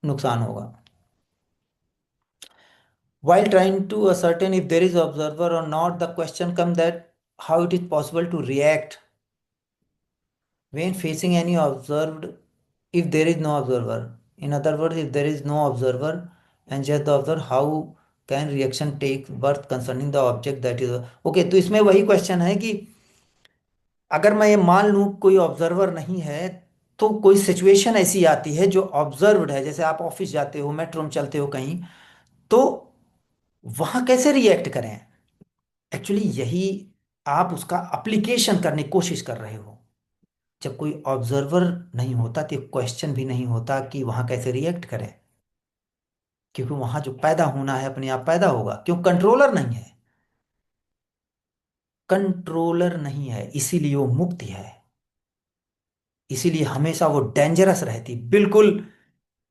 A: नुकसान होगा। While trying to ascertain if there is observer or not, the question comes that how it is possible to react when facing any observed if there is no observer. In other words, if there is no observer and just the observer, how can reaction take birth concerning the object that is okay। तो इसमें वही क्वेश्चन है कि अगर मैं ये मान लूं कोई ऑब्जर्वर नहीं है, तो कोई सिचुएशन ऐसी आती है जो ऑब्जर्व्ड है, जैसे आप ऑफिस जाते हो, मेट्रो में चलते हो कहीं, तो वहां कैसे रिएक्ट करें। एक्चुअली यही आप उसका अप्लीकेशन करने की कोशिश कर रहे हो। जब कोई ऑब्जर्वर नहीं होता तो क्वेश्चन भी नहीं होता कि वहां कैसे रिएक्ट करें, क्योंकि वहां जो पैदा होना है अपने आप पैदा होगा, क्यों, कंट्रोलर नहीं है। कंट्रोलर नहीं है इसीलिए वो मुक्त है। इसीलिए हमेशा वो डेंजरस रहती, बिल्कुल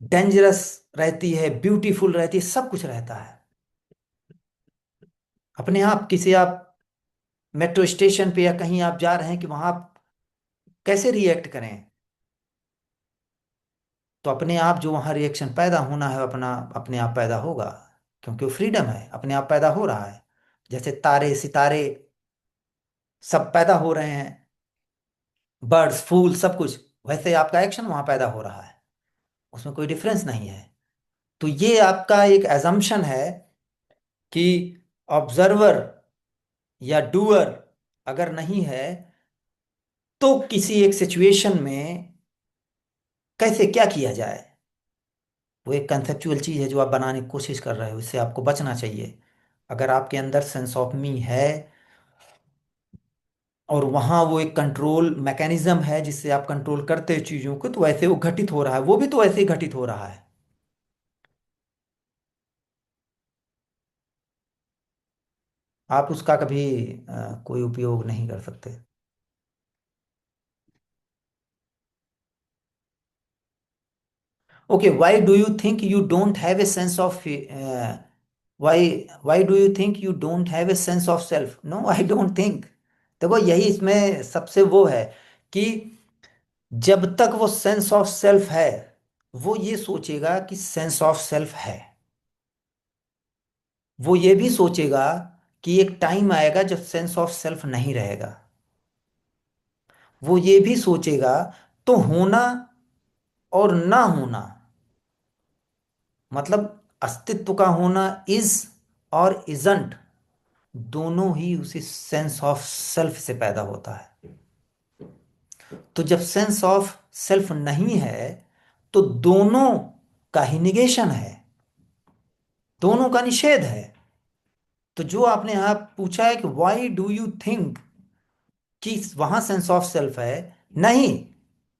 A: डेंजरस रहती है, ब्यूटीफुल रहती है, सब कुछ रहता है अपने आप। किसी आप मेट्रो स्टेशन पे या कहीं आप जा रहे हैं कि वहां आप कैसे रिएक्ट करें, तो अपने आप जो वहां रिएक्शन पैदा होना है अपना अपने आप पैदा होगा, क्योंकि वो फ्रीडम है, अपने आप पैदा हो रहा है। जैसे तारे सितारे सब पैदा हो रहे हैं, बर्ड्स फूल सब कुछ, वैसे आपका एक्शन वहां पैदा हो रहा है, उसमें कोई डिफरेंस नहीं है। तो ये आपका एक एजम्पशन है कि ऑब्जर्वर या डूअर अगर नहीं है, तो किसी एक सिचुएशन में कैसे क्या किया जाए। वो एक कंसेप्चुअल चीज है जो आप बनाने की कोशिश कर रहे हो, इससे आपको बचना चाहिए। अगर आपके अंदर सेंस ऑफ मी है और वहां वो एक कंट्रोल मैकेनिज्म है जिससे आप कंट्रोल करते हो चीजों को, तो वैसे वो घटित हो रहा है, वो भी तो ऐसे ही घटित हो रहा है। आप उसका कभी कोई उपयोग नहीं कर सकते। Okay, why do you think you don't have a sense of, why do you think you don't have a sense of self. No, I don't think. देखो यही इसमें सबसे वो है कि जब तक वो सेंस ऑफ सेल्फ है, वो ये सोचेगा कि सेंस ऑफ सेल्फ है। वो ये भी सोचेगा कि एक टाइम आएगा जब सेंस ऑफ सेल्फ नहीं रहेगा। वो ये भी सोचेगा। तो होना और ना होना, मतलब अस्तित्व का होना, इज और इजंट, दोनों ही उसी सेंस ऑफ सेल्फ से पैदा होता है। तो जब सेंस ऑफ सेल्फ नहीं है, तो दोनों का ही निगेशन है, दोनों का निषेध है। तो जो आपने यहां पूछा है कि व्हाई डू यू थिंक, कि वहां सेंस ऑफ सेल्फ है, नहीं,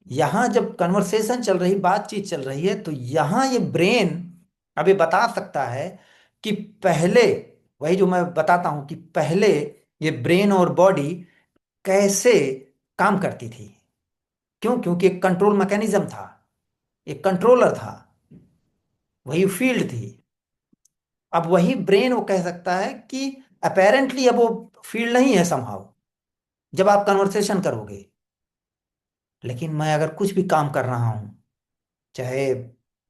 A: यहां जब कन्वर्सेशन चल रही, बातचीत चल रही है, तो यहां ये ब्रेन अभी बता सकता है कि पहले, वही जो मैं बताता हूं कि पहले ये ब्रेन और बॉडी कैसे काम करती थी। क्यों, क्योंकि एक कंट्रोल मैकेनिज्म था, एक कंट्रोलर था, वही फील्ड थी। अब वही ब्रेन वो कह सकता है कि अपेरेंटली अब वो फील्ड नहीं है समहाउ, जब आप कन्वर्सेशन करोगे। लेकिन मैं अगर कुछ भी काम कर रहा हूं, चाहे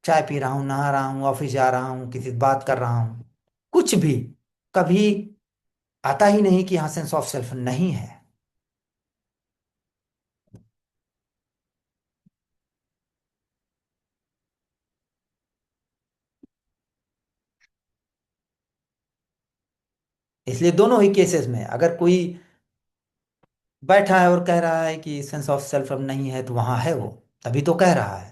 A: चाय पी रहा हूँ, नहा रहा हूँ, ऑफिस जा रहा हूँ, किसी से बात कर रहा हूँ, कुछ भी, कभी आता ही नहीं कि यहाँ सेंस ऑफ सेल्फ नहीं है। इसलिए दोनों ही केसेस में अगर कोई बैठा है और कह रहा है कि सेंस ऑफ सेल्फ अब नहीं है, तो वहां है वो, तभी तो कह रहा है।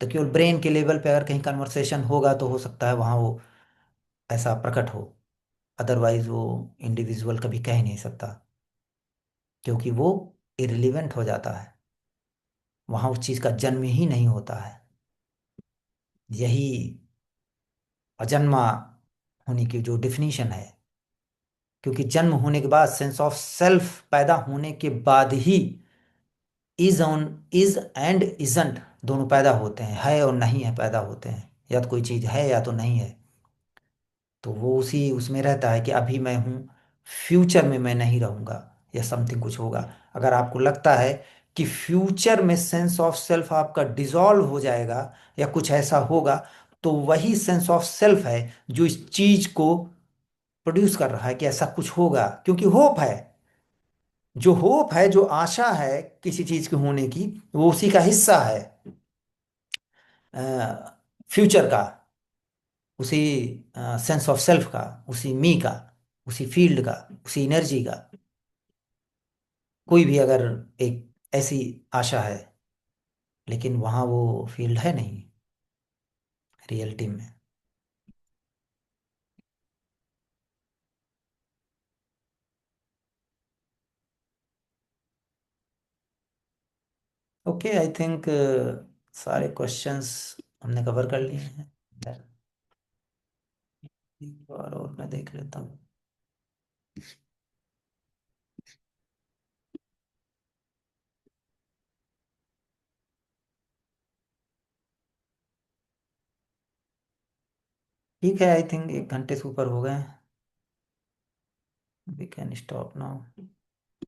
A: तो केवल ब्रेन के लेवल पे अगर कहीं कन्वर्सेशन होगा तो हो सकता है वहां वो ऐसा प्रकट हो, अदरवाइज वो इंडिविजुअल कभी कह ही नहीं सकता, क्योंकि वो इरिलीवेंट हो जाता है, वहां उस चीज का जन्म ही नहीं होता है। यही अजन्मा होने की जो डिफिनीशन है, क्योंकि जन्म होने के बाद, सेंस ऑफ सेल्फ पैदा होने के बाद he is on, is and isn't दोनों पैदा होते हैं, है और नहीं है पैदा होते हैं। या तो कोई चीज है या तो नहीं है। तो वो उसी उसमें रहता है कि अभी मैं हूं, फ्यूचर में मैं नहीं रहूंगा, या समथिंग कुछ होगा। अगर आपको लगता है कि फ्यूचर में सेंस ऑफ सेल्फ आपका डिसॉल्व हो जाएगा या कुछ ऐसा होगा, तो वही सेंस ऑफ सेल्फ है जो इस चीज को प्रोड्यूस कर रहा है कि ऐसा कुछ होगा, क्योंकि होप है। जो होप है, जो आशा है किसी चीज के होने की, वो उसी का हिस्सा है, फ्यूचर का, उसी सेंस ऑफ सेल्फ का, उसी मी का, उसी फील्ड का, उसी एनर्जी का। कोई भी अगर एक ऐसी आशा है, लेकिन वहां वो फील्ड है नहीं रियलिटी में। ओके, आई थिंक सारे क्वेश्चंस हमने कवर कर लिए हैं। एक बार और मैं देख लेता हूँ। ठीक है, आई थिंक 1 घंटे से ऊपर हो गए हैं। We can stop now.